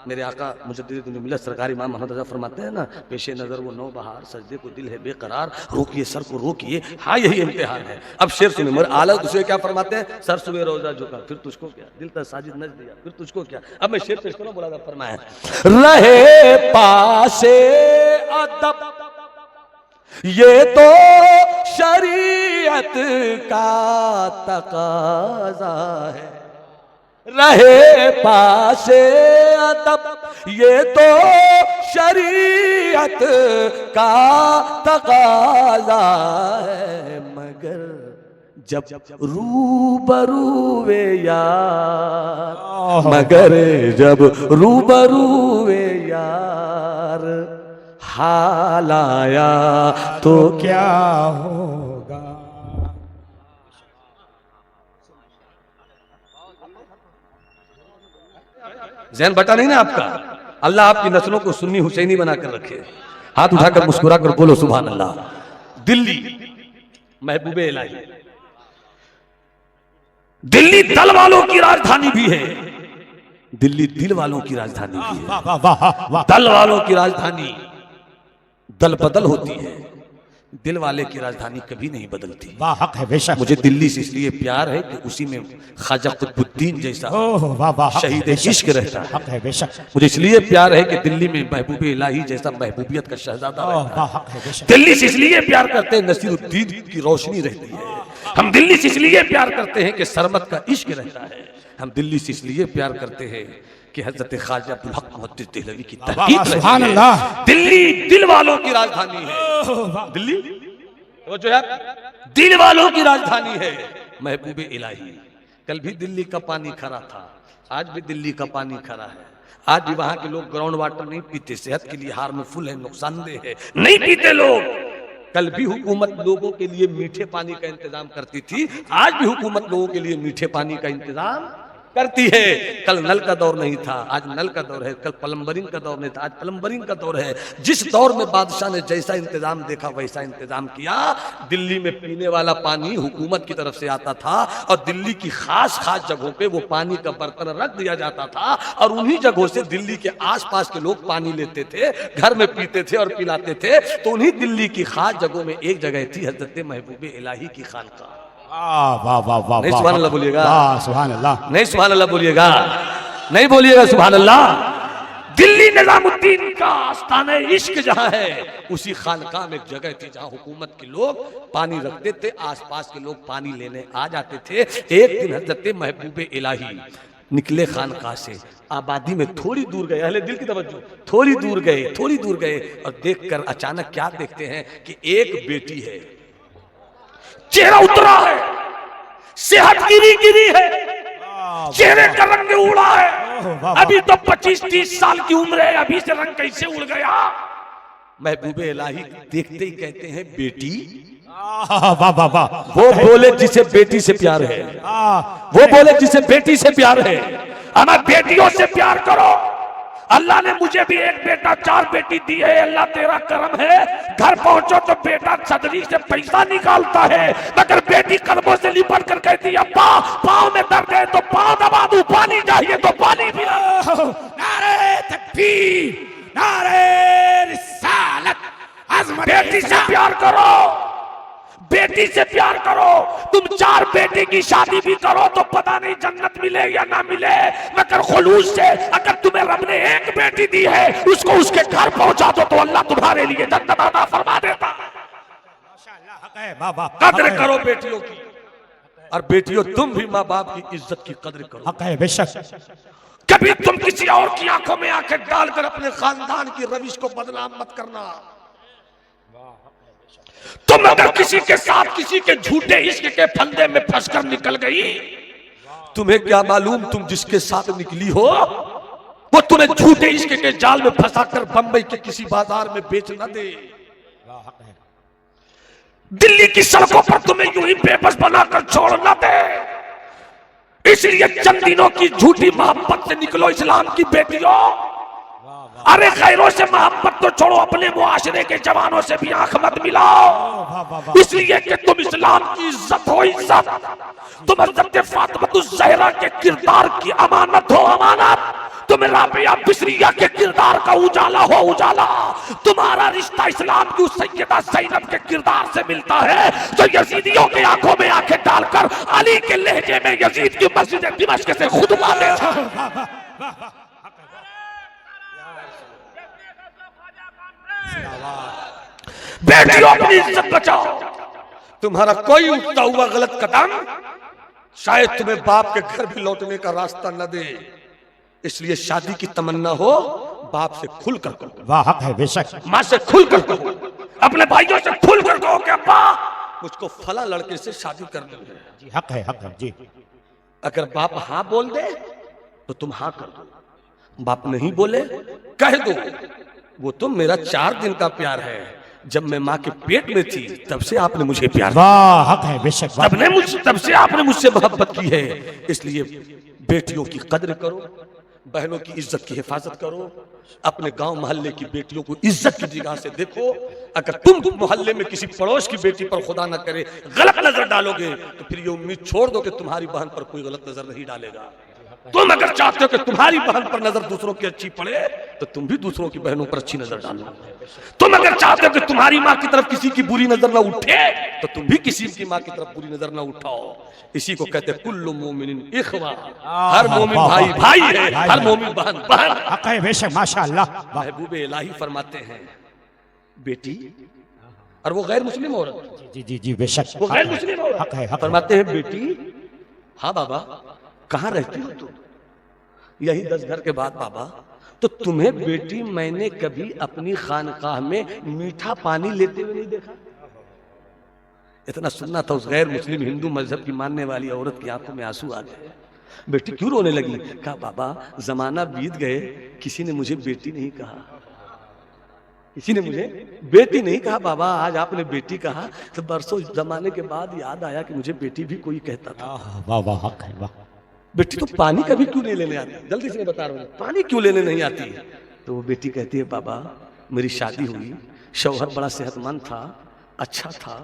मेरे आका मुजद्दिद मिल्लत सरकार इमाम मोहम्मद रज़ा फरमाते हैं ना, पेशे नज़र वो नौ बहार, सजदे को दिल है बेकरार, रोकिए सर को रोकिए, हाँ यही इम्तिहान है। अब शेर सुनिए, मगर आला दूसरे क्या फरमाते हैं, सर सुबह रोजा झुका फिर तुझको क्या, दिल तक साजिद नच दिया फिर तुझको क्या। अब मैं शेर पेश करूं, बुलादा फरमाया, रहे पासे अदब ये तो शरीयत का तकाजा है, रहे पासे अदब ये तो शरीयत का तकाजा है, मगर जब रूबरूवे यार, मगर जब रूबरूवे यार हाल आया तो क्या होगा। ज़हन बटा नहीं ना आपका। अल्लाह आपकी नस्लों को सुन्नी हुसैनी बनाकर रखे। हाथ उठाकर मुस्कुरा कर बोलो सुभान अल्लाह। दिल्ली महबूबे इलाही, दिल्ली दल वालों की राजधानी भी है, दिल्ली दिल वालों की राजधानी भी है। दल वालों की राजधानी दल बदल होती है, दिल वाले की राजधानी कभी नहीं बदलती। वाह हक है बेशक। मुझे दिल्ली से इसलिए प्यार है कि उसी में ख्वाजा कुतुबुद्दीन जैसा शहीद इश्क रहता है। हक है बेशक। मुझे इसलिए प्यार है कि दिल्ली में महबूबे इलाही जैसा महबूबियत का शहजादा रहता है। हक है बेशक। दिल्ली से इसलिए प्यार करते हैं नसीरुद्दीन की रोशनी रहती है। हम दिल्ली से इसलिए प्यार करते हैं कि सरमत का इश्क रहता है। हम दिल्ली से इसलिए प्यार करते हैं कि हजरत ख्वाजा अब्दुल हक मुहद्दिस देहलवी की तहकीक सुभान रहती है। अल्लाह। दिल्ली दिल वालों की राजधानी है। दिल्ली वो जो है दिल वालों की राजधानी है, महबूबे इलाही। कल भी दिल्ली का पानी खरा था, आज भी दिल्ली का पानी खरा है। आज भी वहां के लोग ग्राउंड वाटर नहीं पीते, सेहत के लिए हार्मफुल है, नुकसानदेह है, नहीं पीते लोग। कल भी हुकूमत लोगों के लिए मीठे पानी का इंतजाम करती थी, आज भी हुकूमत लोगों के लिए मीठे पानी का इंतजाम करती है। कल नल का दौर नहीं था, आज नल का दौर है। कल प्लम्बरिंग का दौर नहीं था, आज प्लम्बरिंग का दौर है। जिस दौर में बादशाह ने जैसा इंतजाम देखा वैसा इंतजाम किया। दिल्ली में पीने वाला पानी हुकूमत की तरफ से आता था और दिल्ली की खास खास जगहों पे वो पानी का बर्तन रख दिया जाता था और उन्हीं जगहों से दिल्ली के आसपास के लोग पानी लेते थे, घर में पीते थे और पिलाते थे। तो उन्हीं दिल्ली की खास जगहों में एक जगह थी हजरत महबूबे इलाही की खानका। वाह वाह वाह। नहीं सुभान अल्लाह बोलिएगा, सुभान अल्लाह। नहीं सुभान अल्लाह बोलिएगा, नहीं बोलिएगा सुभान अल्लाह। दिल्ली निजामुद्दीन का आस्थाने इश्क जहां है, उसी खानका में एक जगह थी जहां हुकूमत के लोग पानी रखते थे, आसपास के लोग पानी लेने आ जाते थे। एक दिन हजरत महबूबे इलाही निकले खानका से, आबादी में थोड़ी दूर गए, अहले दिल की तवज्जो, थोड़ी दूर गए और देखकर अचानक क्या देखते हैं कि एक बेटी है, चेहरा उतरा है, सेहत गिरी है, चेहरे का रंग उड़ा है। अभी तो 25-30 साल की उम्र है, अभी से रंग कैसे उड़ गया। महबूबे इलाही देखते ही कहते हैं बेटी। वाह वाह वाह। वो बोले जिसे बेटी से प्यार है, वो बोले जिसे बेटी से प्यार है, हमें बेटियों से प्यार करो। अल्लाह ने मुझे भी एक बेटा 4 बेटी दी है, अल्लाह तेरा करम है। घर पहुंचो तो बेटा छतरी से पैसा निकालता है, मगर बेटी कदमों से लिपट कर कहती है अब्बा पाँव में दर्द है तो पाँव दबा दूं, पानी चाहिए तो पानी पिला। नारे तकबीर, नारे रिसालत, अज़मत। बेटी से प्यार करो, बेटी से प्यार करो। तुम 4 बेटे की शादी भी करो तो पता नहीं जन्नत मिले या ना मिले, मगर खुलूस से अगर तुम्हें रब ने एक बेटी दी है उसको उसके घर पहुंचा दो तो अल्लाह तुम्हारे लिए जन्नत अता फरमा देता है। कद्र करो बेटियों की, और बेटियों तुम भी माँ बाप की इज्जत की कद्र करो। हक है बेशक। कभी तुम किसी और की आंखों में आंखें डालकर अपने खानदान की रविश को बदनाम मत करना। तुम अगर किसी के साथ किसी के झूठे इश्क के फंदे में फंसकर निकल गई, तुम्हें क्या मालूम तुम जिसके साथ निकली हो वो तुम्हें झूठे इश्क के जाल में फंसाकर बंबई के किसी बाजार में बेच न दे। दिल्ली की सड़कों पर तुम्हें यूं ही बेबस बनाकर छोड़ न दे। इसलिए चंद दिनों की झूठी मोहब्बत से निकलो इस्लाम की बेटियों। अरे गैरों से मोहब्बत तो छोड़ो, अपने मुआशरे के जवानों से भी आंख मत मिलाओ, इसलिए कि तुम इस्लाम की इज्जत हो इज्जत, तुम हज़रत फातिमा ज़हरा के किरदार की अमानत हो अमानत, तुम राबिया बिसरिया के किरदार का उजाला हो उजाला, तुम्हारा रिश्ता इस्लाम की उस सैयदा ज़ैनब के किरदार से मिलता है जो यजीदियों के आंखों में आंखें डालकर अली के लहजे में यजीद की मस्जिद दिमश्क से खुतबा देता। बेटियों अपनी इज्जत बचाओ, तुम्हारा कोई उठता हुआ गलत कदम शायद तुम्हें बाप के घर भी लौटने का रास्ता न दे, इसलिए शादी की तमन्ना हो बाप से खुल कर कहो, वाह हक है बेशक, माँ से खुल कर कहो, अपने भाइयों से खुल कर कहो कि अब्बा मुझको फला लड़के से शादी करनी है। जी हक है जी। अगर बाप हाँ बोल दे तो तुम हाँ कर दो, बाप नहीं बोले कह दो वो तो मेरा 4 दिन का प्यार है, जब मैं माँ के पेट में थी तब से आपने मुझे प्यार किया, वाह हक है बेशक, तब से आपने मुझसे मोहब्बत की है, इसलिए बेटियों की कद्र करो, बहनों की इज्जत की हिफाजत करो, अपने गांव मोहल्ले की बेटियों को इज्जत की निगाह से देखो। अगर तुम मोहल्ले में किसी पड़ोस की बेटी पर खुदा न करे गलत नजर डालोगे तो फिर ये उम्मीद छोड़ दो कि तुम्हारी बहन पर कोई गलत नजर नहीं डालेगा। तुम अगर चाहते हो कि तुम्हारी बहन पर नजर दूसरों की अच्छी पड़े तो तुम भी दूसरों की बहनों पर अच्छी नजर डालो। तुम अगर चाहते हो कि तुम्हारी माँ की तरफ किसी की बुरी नजर ना उठे तो तुम भी किसी की माँ की तरफ बुरी नजर ना उठाओ। इसी को कहते हैं कुल्लु मोमिनिन इख्वा, हर मोमिन भाई भाई है, हर मोमिन बहन बहन। हक है बेशक, माशाअल्लाह। महबूबे इलाही फरमाते हैं बेटी, और वो गैर मुस्लिम औरत, जी जी जी बेशक, वो गैर मुस्लिम औरत हक है, फरमाते हैं बेटी, हाँ बाबा कहाँ रहती हो तुम? यही 10 घर के बाद बाबा, तो तुम्हें बेटी मैंने कभी अपनी खानकाह में मीठा पानी लेते हुए नहीं देखा। इतना सुनना था उस गैर मुस्लिम हिंदू मजहब की मानने वाली औरत की आंखों में आंसू आ गए। बेटी क्यों रोने लगी? कहा बाबा जमाना बीत गए, किसी ने मुझे बेटी नहीं कहा, किसी ने मुझे बेटी नहीं कहा। बाबा आज आपने बेटी कहा तो बरसों जमाने के बाद याद आया कि मुझे बेटी भी कोई कहता था। वाह वाह हक है, वाह। बेटी तो पानी कभी क्यों नहीं लेने आती? जल्दी से बता रहा हूँ, पानी क्यों लेने नहीं आती? तो वो बेटी कहती है बाबा मेरी शादी हुई, शौहर बड़ा सेहतमंद था, अच्छा था,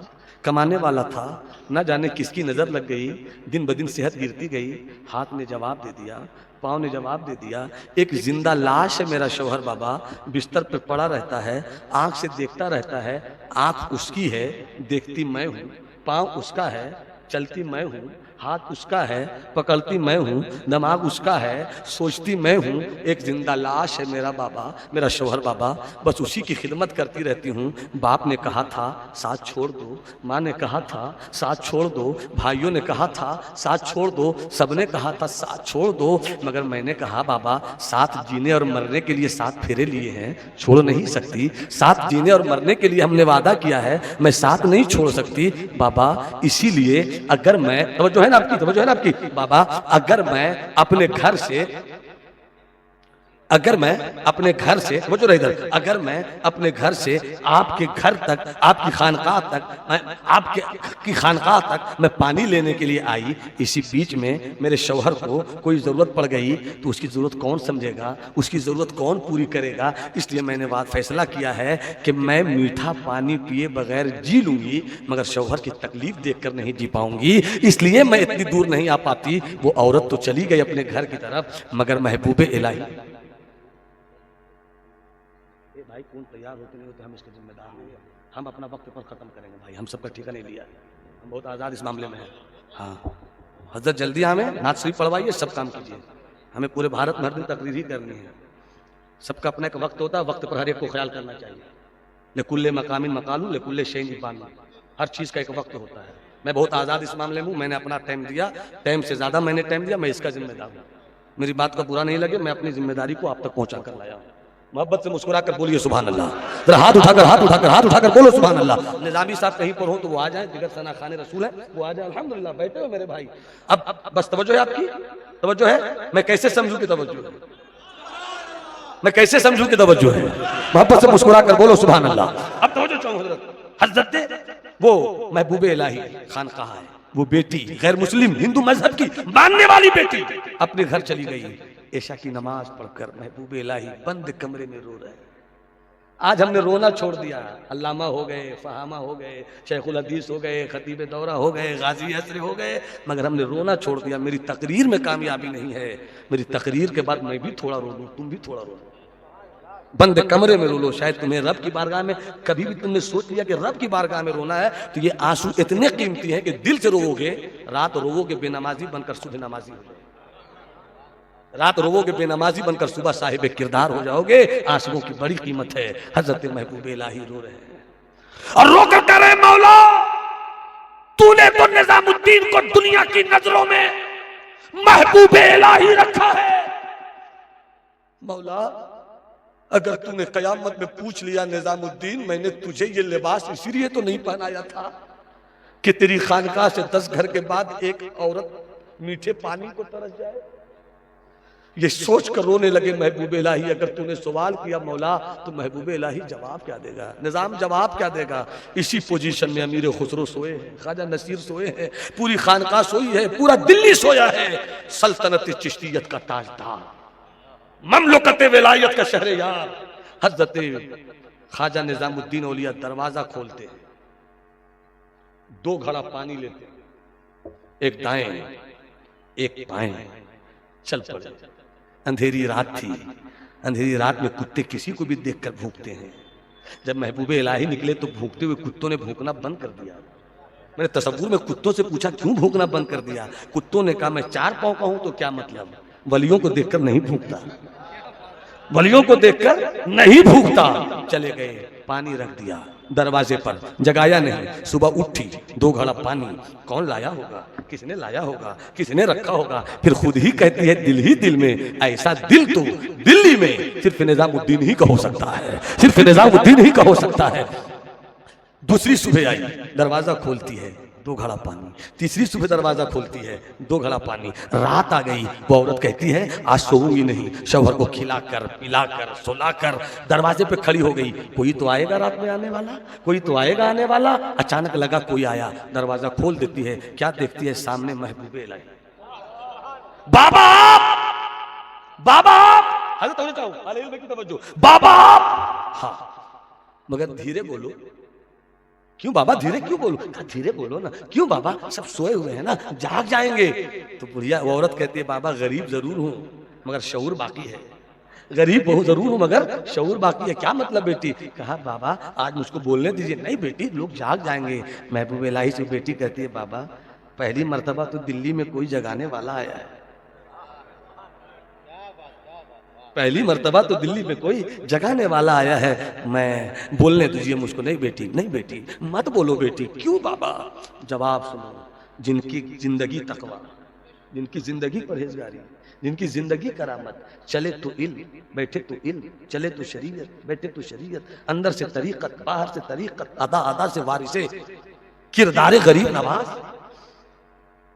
कमाने वाला था, न जाने किसकी नजर लग गई, दिन ब दिन सेहत गिरती गई, हाथ ने जवाब दे दिया, पाँव ने जवाब दे दिया, एक जिंदा लाश है मेरा शौहर बाबा, बिस्तर पे पड़ा रहता है, आंख से देखता रहता है, आंख उसकी है, देखती मैं हूँ, पाँव उसका है, चलती मैं हूँ, हाथ उसका है, पकड़ती मैं हूँ, दिमाग उसका है, सोचती मैं हूँ, एक जिंदा लाश है मेरा बाबा, मेरा शौहर बाबा, बस उसी की खिदमत करती रहती हूँ। बाप ने कहा था साथ छोड़ दो, माँ ने कहा था साथ छोड़ दो, भाइयों ने कहा था साथ छोड़ दो, सबने कहा था साथ छोड़ दो, मगर मैंने कहा बाबा साथ जीने और मरने के लिए साथ फेरे लिए हैं, छोड़ नहीं सकती, साथ जीने और मरने के लिए हमने वादा किया है, मैं साथ नहीं छोड़ सकती बाबा। इसीलिए अगर मैं, तवज्जो है ना आपकी, तवज्जो है ना आपकी बाबा, अगर मैं अपने घर से, अगर मैं अपने घर से, समझो रहे इधर, अगर मैं अपने घर से आपके घर तक, आपकी खानकाह तक, आपकी खानकाह तक मैं पानी लेने के लिए आई, इसी बीच में मेरे शौहर को कोई ज़रूरत पड़ गई तो उसकी ज़रूरत कौन समझेगा, उसकी ज़रूरत कौन पूरी करेगा? इसलिए मैंने बात फैसला किया है कि मैं मीठा पानी पिए बगैर जी लूँगी, मगर शौहर की तकलीफ देखकर नहीं जी पाऊँगी, इसलिए मैं इतनी दूर नहीं आ पाती। वो औरत तो चली गई अपने घर की तरफ, मगर महबूबे इलाही भाई कौन तैयार होते नहीं होते, हम इसके जिम्मेदार नहीं हैं, हम अपना वक्त पर ख़त्म करेंगे भाई, हम सबका ठेका नहीं लिया, हम बहुत आज़ाद इस मामले में हैं। हाँ हजरत जल्दी हमें नात शरीफ पढ़वाइए, सब काम कीजिए, हमें पूरे भारत में हर दिन तकरीर ही करनी है, सबका अपना एक वक्त होता है, वक्त पर हर एक को ख्याल करना चाहिए। लेकुल्ले मकामिन मकालू लेकुल्ले शैइन इबान, हर चीज़ का एक वक्त होता है। मैं बहुत आज़ाद इस मामले में हूँ, मैंने अपना टाइम दिया, टाइम से ज़्यादा मैंने टाइम दिया, मैं इसका जिम्मेदार हूँ। मेरी बात का बुरा नहीं लगे, मैं अपनी जिम्मेदारी को आप तक पहुँचा कर लाया हूँ। मोहब्बत से मुस्कुरा कर बोलिए सुभान अल्लाह, जरा हाथ उठाकर बोलो सुभान अल्लाह। निजामी साहब कहीं पर हो तो वो आ जाए, जिगर सना खाने रसूल है, वो आ जाए। अल्हम्दुलिल्लाह बैठे हो मेरे भाई। अब बस तवज्जो है आपकी, तवज्जो है, मैं कैसे समझूं कि तवज्जो है, मैं कैसे समझूं कि तवज्जो है? मोहब्बत से मुस्कुरा कर बोलो सुभान अल्लाह। अब तवज्जो चाहूं हजरत वो महबूबे इलाही खानकाह है, वो बेटी गैर मुस्लिम हिंदू मजहब की मानने वाली बेटी अपने घर चली गई, ऐशा की नमाज पढ़कर महबूब इलाही बंद कमरे में रो रहे हैं। आज हमने रोना छोड़ दिया। अल्लामा हो गए, फहामा हो गए, शेखुल हदीस हो गए, खतीब दौरा हो गए, गाजी असर हो गए, मगर हमने रोना छोड़ दिया। मेरी तकरीर में कामयाबी नहीं है, मेरी तकरीर के बाद मैं भी थोड़ा रो लूँ, तुम भी थोड़ा रो लो, बंद कमरे में रो लो। शायद तुम्हें रब की बारगाह में कभी भी तुमने सोच लिया कि रब की बारगाह में रोना है, तो ये आंसू इतने कीमती हैं कि दिल से रोवोगे, रात रोवोगे बेनमाजी बनकर सुबह नमाजी हो जाओगे, रात रोवोगे बेनमाजी बनकर सुबह साहिब किरदार हो जाओगे। आंसुओं की बड़ी कीमत है। हजरत महबूब इलाही रो रहे हैं और रोकर कह रहे मौला, तूने तो निजामुद्दीन को दुनिया की नजरों में महबूब इलाही रखा है। मौला, अगर तूने कयामत में पूछ लिया निजामुद्दीन, मैंने तुझे ये लिबास इसलिए तो नहीं पहनाया था कि तेरी खानकाह से 10 घर के बाद एक औरत मीठे पानी को तरस जाए। ये सोच कर रोने लगे महबूब इलाही। अगर तूने सवाल किया मौला, तो महबूब इलाही जवाब क्या देगा, निजाम जवाब क्या देगा। इसी पोजीशन में अमीर खुसरो सोए हैं, ख्वाजा नसीर सोए हैं, पूरी खानकाह सोई है, पूरा दिल्ली सोया है। सल्तनत चिश्तियत का ताजदार, ममलुकत विलायत का शहरयार हजरत ख्वाजा निजामुद्दीन औलिया दरवाजा खोलते, 2 घड़ा पानी लेते, एक दाएं एक बाएं, चल पड़े। अंधेरी रात थी, अंधेरी रात में कुत्ते किसी को भी देखकर भूखते हैं। जब महबूब इलाही निकले तो भूखते हुए कुत्तों ने भूखना बंद कर दिया। मैंने तसव्वुर में कुत्तों से पूछा क्यों भूखना बंद कर दिया। कुत्तों ने कहा मैं 4 पांव का हूं तो क्या मतलब, वलियों को देखकर नहीं भूखता, वलियों को देखकर नहीं भूखता। चले गए, पानी रख दिया दरवाजे पर, जगाया नहीं। सुबह उठी, 2 घड़ा पानी, कौन लाया होगा, किसने लाया होगा, किसने रखा होगा। फिर खुद ही कहती है दिल ही दिल में, ऐसा दिल तो दिल्ली में सिर्फ निजामुद्दीन ही का हो सकता है, सिर्फ निजामुद्दीन ही का हो सकता है। दूसरी सुबह आई, दरवाजा खोलती है, 2 घड़ा पानी। तीसरी सुबह दरवाजा खोलती है, 2 घड़ा पानी। रात आ गई, वो औरत कहती है आज सोऊंगी नहीं। शौहर को खिलाकर पिलाकर सुलाकर दरवाजे पे खड़ी हो गई। कोई तो आएगा रात में आने वाला, कोई तो आएगा आने वाला। अचानक लगा कोई आया, दरवाजा खोल देती है। क्या देखती है, सामने महबूब इलाही। बाबा बाबा बाबा, हाँ मगर धीरे बोलो। क्यों बाबा धीरे क्यों बोलो, धीरे बोलो ना। क्यों बाबा, सब सोए हुए हैं ना, जाग जाएंगे। तो बुढ़िया वो औरत कहती है बाबा गरीब जरूर हूं मगर शऊर बाकी है, गरीब बहुत जरूर हूं मगर शऊर बाकी है। क्या मतलब बेटी, कहा बाबा आज मुझको बोलने दीजिए। नहीं बेटी, लोग जाग जाएंगे। महबूब इलाही से बेटी कहती है बाबा पहली मर्तबा तो दिल्ली में कोई जगाने वाला आया है, पहली मर्तबा तो दिल्ली में कोई जगाने वाला आया है, मैं बोलने दीजिए मुझको। नहीं बेटी, नहीं बेटी, मत बोलो बेटी। क्यों बाबा, जवाब सुनो। जिनकी जिंदगी तकवा, जिनकी जिंदगी परहेजगारी, जिनकी जिंदगी करामत, चले तो इल्म बैठे तो इल्म, चले तो शरीयत बैठे तो शरीयत, अंदर से तरीकत बाहर से तरीकत, अदा अदा से वारिसे किरदार गरीब नवाज।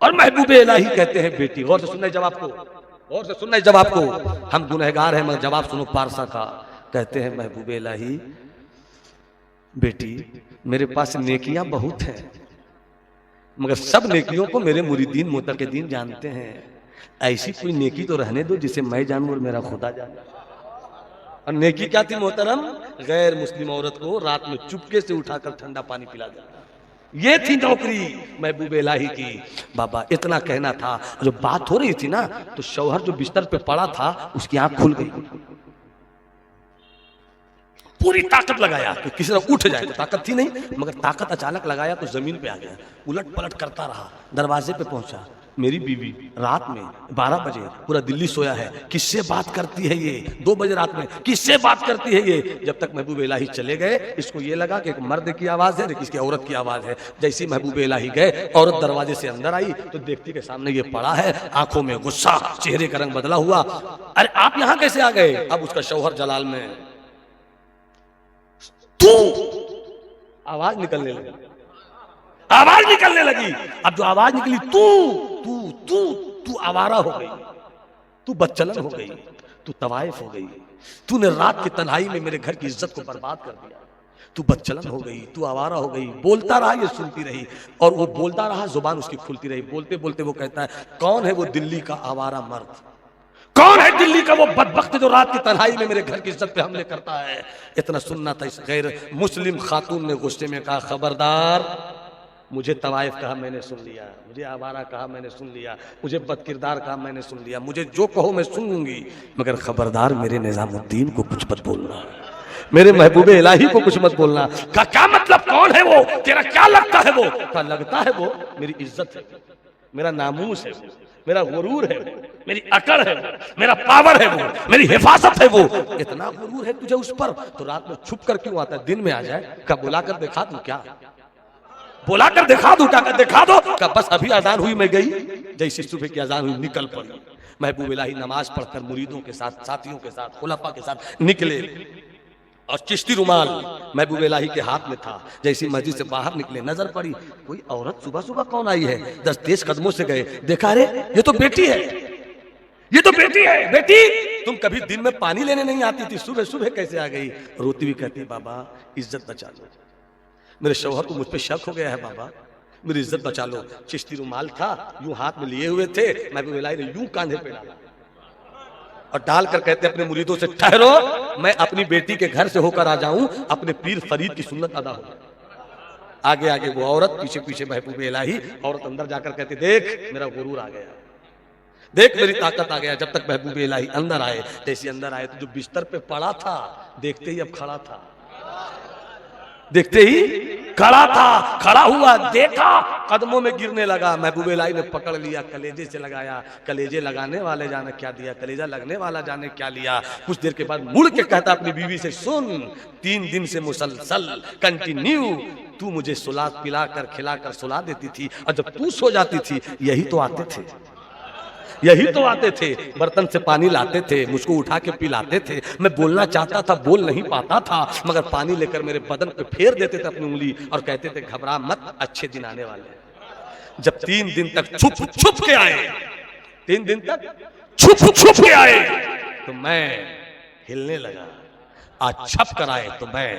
और महबूब इलाही कहते हैं बेटी, गौर से सुनना जवाब को, और से सुनना जवाब को। हम गुनहगार हैं मगर जवाब सुनो पारसा का। कहते हैं महबूब इलाही बेटी मेरे पास नेकियां बहुत हैं मगर सब नेकियों को मेरे मुरीदीन मुतक़िदीन जानते हैं। ऐसी कोई नेकी तो रहने दो जिसे मैं जानूं और मेरा खुदा जाने। और नेकी क्या थी मोहतरम, गैर मुस्लिम औरत को रात में चुपके से उठाकर ठंडा पानी पिला देना, ये थी नौकरी महबूब इलाही की। बाबा इतना कहना था। जब बात हो रही थी ना तो शौहर जो बिस्तर पे पड़ा था उसकी आंख खुल गई। पूरी ताकत लगाया कि किसी तरह उठ जाए, तो ताकत थी नहीं मगर ताकत अचानक लगाया तो जमीन पे आ गया। उलट पलट करता रहा, दरवाजे पे पहुंचा। मेरी बीवी रात में 12 बजे, पूरा दिल्ली सोया है, किससे बात करती है ये 2 बजे रात में, किससे बात करती है ये। जब तक महबूब इलाही चले गए इसको ये लगा कि एक मर्द की आवाज है, किसकी औरत की आवाज है। जैसे महबूब इलाही गए, औरत दरवाजे से अंदर आई तो देखती के सामने ये पड़ा है, आंखों में गुस्सा, चेहरे का रंग बदला हुआ। अरे आप यहां कैसे आ गए। अब उसका शौहर जलाल में तू आवाज निकलने लगी, आवाज निकलने लगी। अब जो आवाज निकली तू तू तू तू आवारा हो गई, तू बदचलन हो गई, तू तवाइफ हो गई, तूने रात की तन्हाई में मेरे घर की इज्जत को बर्बाद कर दिया, तू बदचलन हो गई, तू आवारा हो गई। बोलता रहा, ये सुनती रही और वो बोलता रहा, जुबान उसकी खुलती रही। बोलते बोलते वो कहता है कौन है वो दिल्ली का आवारा मर्द, कौन है दिल्ली का वो बदबख्त जो रात की तन्हाई में मेरे घर की इज्जत पे हमले करता है? इतना सुनना था। इस गैर मुस्लिम खातून ने गुस्से में कहा, खबरदार, मुझे तवाइफ कहा मैंने सुन लिया, मुझे आवारा कहा मैंने सुन लिया, मुझे बदकिरदार कहा मैंने सुन लिया, मुझे जो कहो मैं सुन लूंगी, मगर खबरदार मेरे निजामुद्दीन को कुछ मत बोलना, मेरे महबूब इलाही को कुछ मत बोलना। का क्या मतलब? कौन है वो? तेरा क्या लगता है वो? का लगता है वो मेरी इज्जत है, मेरा नामूस है, मेरा गुरूर है, मेरी अकड़ है, मेरा पावर है, वो मेरी हिफाजत है। वो इतना गुरूर है तुझे उस पर, तो रात में छुप कर क्यों आता है? दिन में आ जाए। कब बुलाकर दिखा दूं? क्या बुलाकर दिखा दूं? क्या दिखा दो? कब बस अभी अजान हुई मैं गई, जैसे सुबह की अजान हुई निकल पड़ी। महबूब इलाही नमाज पढ़कर मुरीदों के साथ, साथियों के साथ, खुलफा के साथ निकले और चिश्ती रुमाल महबूब इलाही के हाथ में था। जैसी मस्जिद से बाहर निकले नजर पड़ी कोई औरत सुबह सुबह कौन आई है। 10 तेज कदमों से गए, देखा रे ये तो बेटी है, ये तो बेटी है। बेटी तुम कभी दिन में पानी लेने नहीं आती थी, सुबह सुबह कैसे आ गई? रोती हुई कहती, बाबा इज्जत बचा लो, मेरे शौहर को मुझ पे शक हो गया है, बाबा मेरी इज्जत बचा लो। चिश्ती रुमाल था, यूं हाथ में लिए हुए थे, महबूब इलाही ने यूं कांधे पे डाला और डालकर कहते अपने मुरीदों से, ठहरो, मैं अपनी बेटी के घर से होकर आ जाऊं, अपने पीर फरीद की सुन्नत अदा हो। आगे आगे वो औरत, पीछे पीछे महबूब इलाही। औरत अंदर जाकर कहती, देख मेरा गुरूर आ गया, देख मेरी ताकत आ गया। जब तक महबूब इलाही अंदर आए, जैसे अंदर आए तो जो बिस्तर पे पड़ा था, देखते ही अब खड़ा था, देखते ही खड़ा था। खड़ा हुआ, देखा, कदमों में गिरने लगा। महबूब इलाही ने पकड़ लिया, कलेजे से लगाया। कलेजे लगाने वाले जाने क्या दिया, कलेजा लगने वाला जाने क्या लिया। कुछ देर के बाद मुड़ के कहता अपनी बीवी से, सुन, 3 दिन से मुसलसल कंटिन्यू तू मुझे सुला पिलाकर खिलाकर सुला देती थी, और जब तू सो जाती थी यही तो आते थे, यही तो आते थे, बर्तन से पानी लाते थे, मुझको उठा के पिलाते थे। मैं बोलना चाहता था, बोल नहीं पाता था, मगर पानी लेकर मेरे बदन पे फेर देते थे अपनी उंगली और कहते थे, घबरा मत, अच्छे दिन आने वाले। जब 3 दिन तक छुप छुप के आए, 3 दिन तक छुप छुप के आए, तो मैं हिलने लगा। आज छप कर आए तो मैं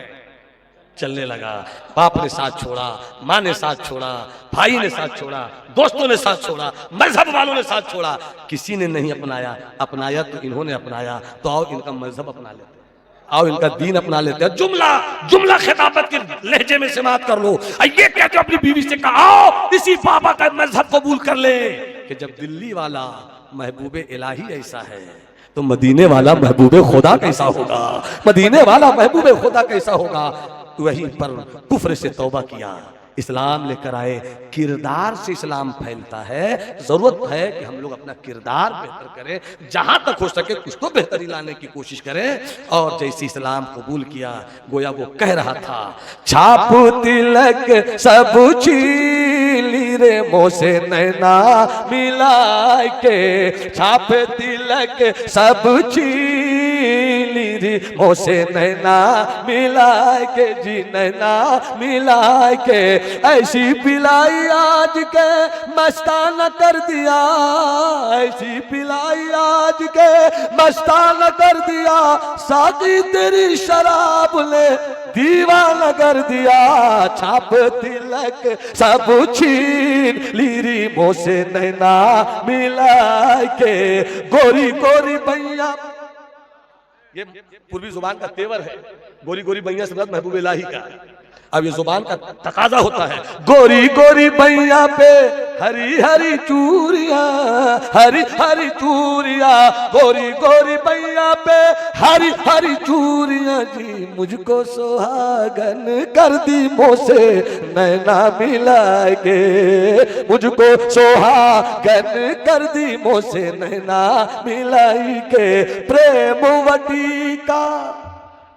चलने लगा। बाप ने साथ छोड़ा, माँ ने साथ छोड़ा, भाई ने साथ छोड़ा, दोस्तों ने साथ छोड़ा, मजहब वालों ने साथ छोड़ा, किसी ने नहीं अपनाया। अपनाया तो इन्होंने अपनाया, तो आओ इनका मजहब अपना लेते, आओ इनका दीन अपना लेते हैं। जुमला जुमला खिताबत के लहजे में समाप्त कर लो। ये कहते अपनी बीवी से कहा, आओ इसी बाबा का मजहब कबूल कर ले। कि जब दिल्ली वाला महबूब इलाही ऐसा है, तो मदीने वाला महबूब खुदा कैसा होगा? मदीने वाला महबूब खुदा कैसा होगा? वहीं पर कुफ्र से तौबा किया, इस्लाम लेकर आए। किरदार से इस्लाम फैलता है। जरूरत है कि हम लोग अपना किरदार बेहतर करें, जहां तक हो सके कुछ तो बेहतरी लाने की कोशिश करें। और जैसे इस्लाम कबूल किया, गोया वो कह रहा था, छाप तिलक सब छीली रे मोसे नैना मिला के, छाप तिलक सब छीली रे मोसे नैना मिला के, जी नैना मिला के, ऐसी पिलाई आज के मस्ताना कर दिया, ऐसी पिलाई आज के मस्ताना कर दिया, साकी तेरी शराब ने दीवाना कर दिया। छाप तिलक सब छीन लीरी मोसे नैना मिला के, गोरी गोरी भैया। ये पूर्वी जुबान का तेवर है, गोरी गोरी भैया से महबूब इलाही का। अब ये जुबान का तकाजा होता है, गोरी गोरी भैया पे हरी हरी चूरिया, हरी हरी चूरिया, गोरी गोरी भैया पे हरी हरी चूरिया, जी मुझको सुहागन कर दी मोसे नैना मिला के, मुझको सुहागन कर दी मोसे नैना मिलाई के। प्रेम वटी का,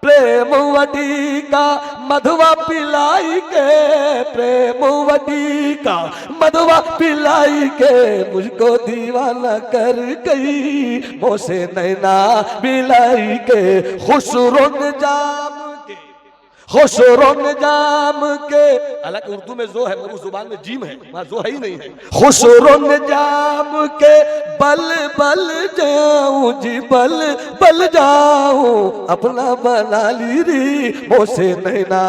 प्रेम वटी का मधुआ पिलाई के, प्रेम वटी का मधुआ पिलाई के, मुझको दीवाना कर गई मोसे नैना मिलाई के। खुसरो जाम के, खुसरो जाम के, हालांकि उर्दू में जो है वो उस जुबान में जीम है, वहां जो है ही नहीं है। खुसरो जाम के बल बल जाऊं जी, बल बल जाऊं, अपना बना ली री मोसे नैना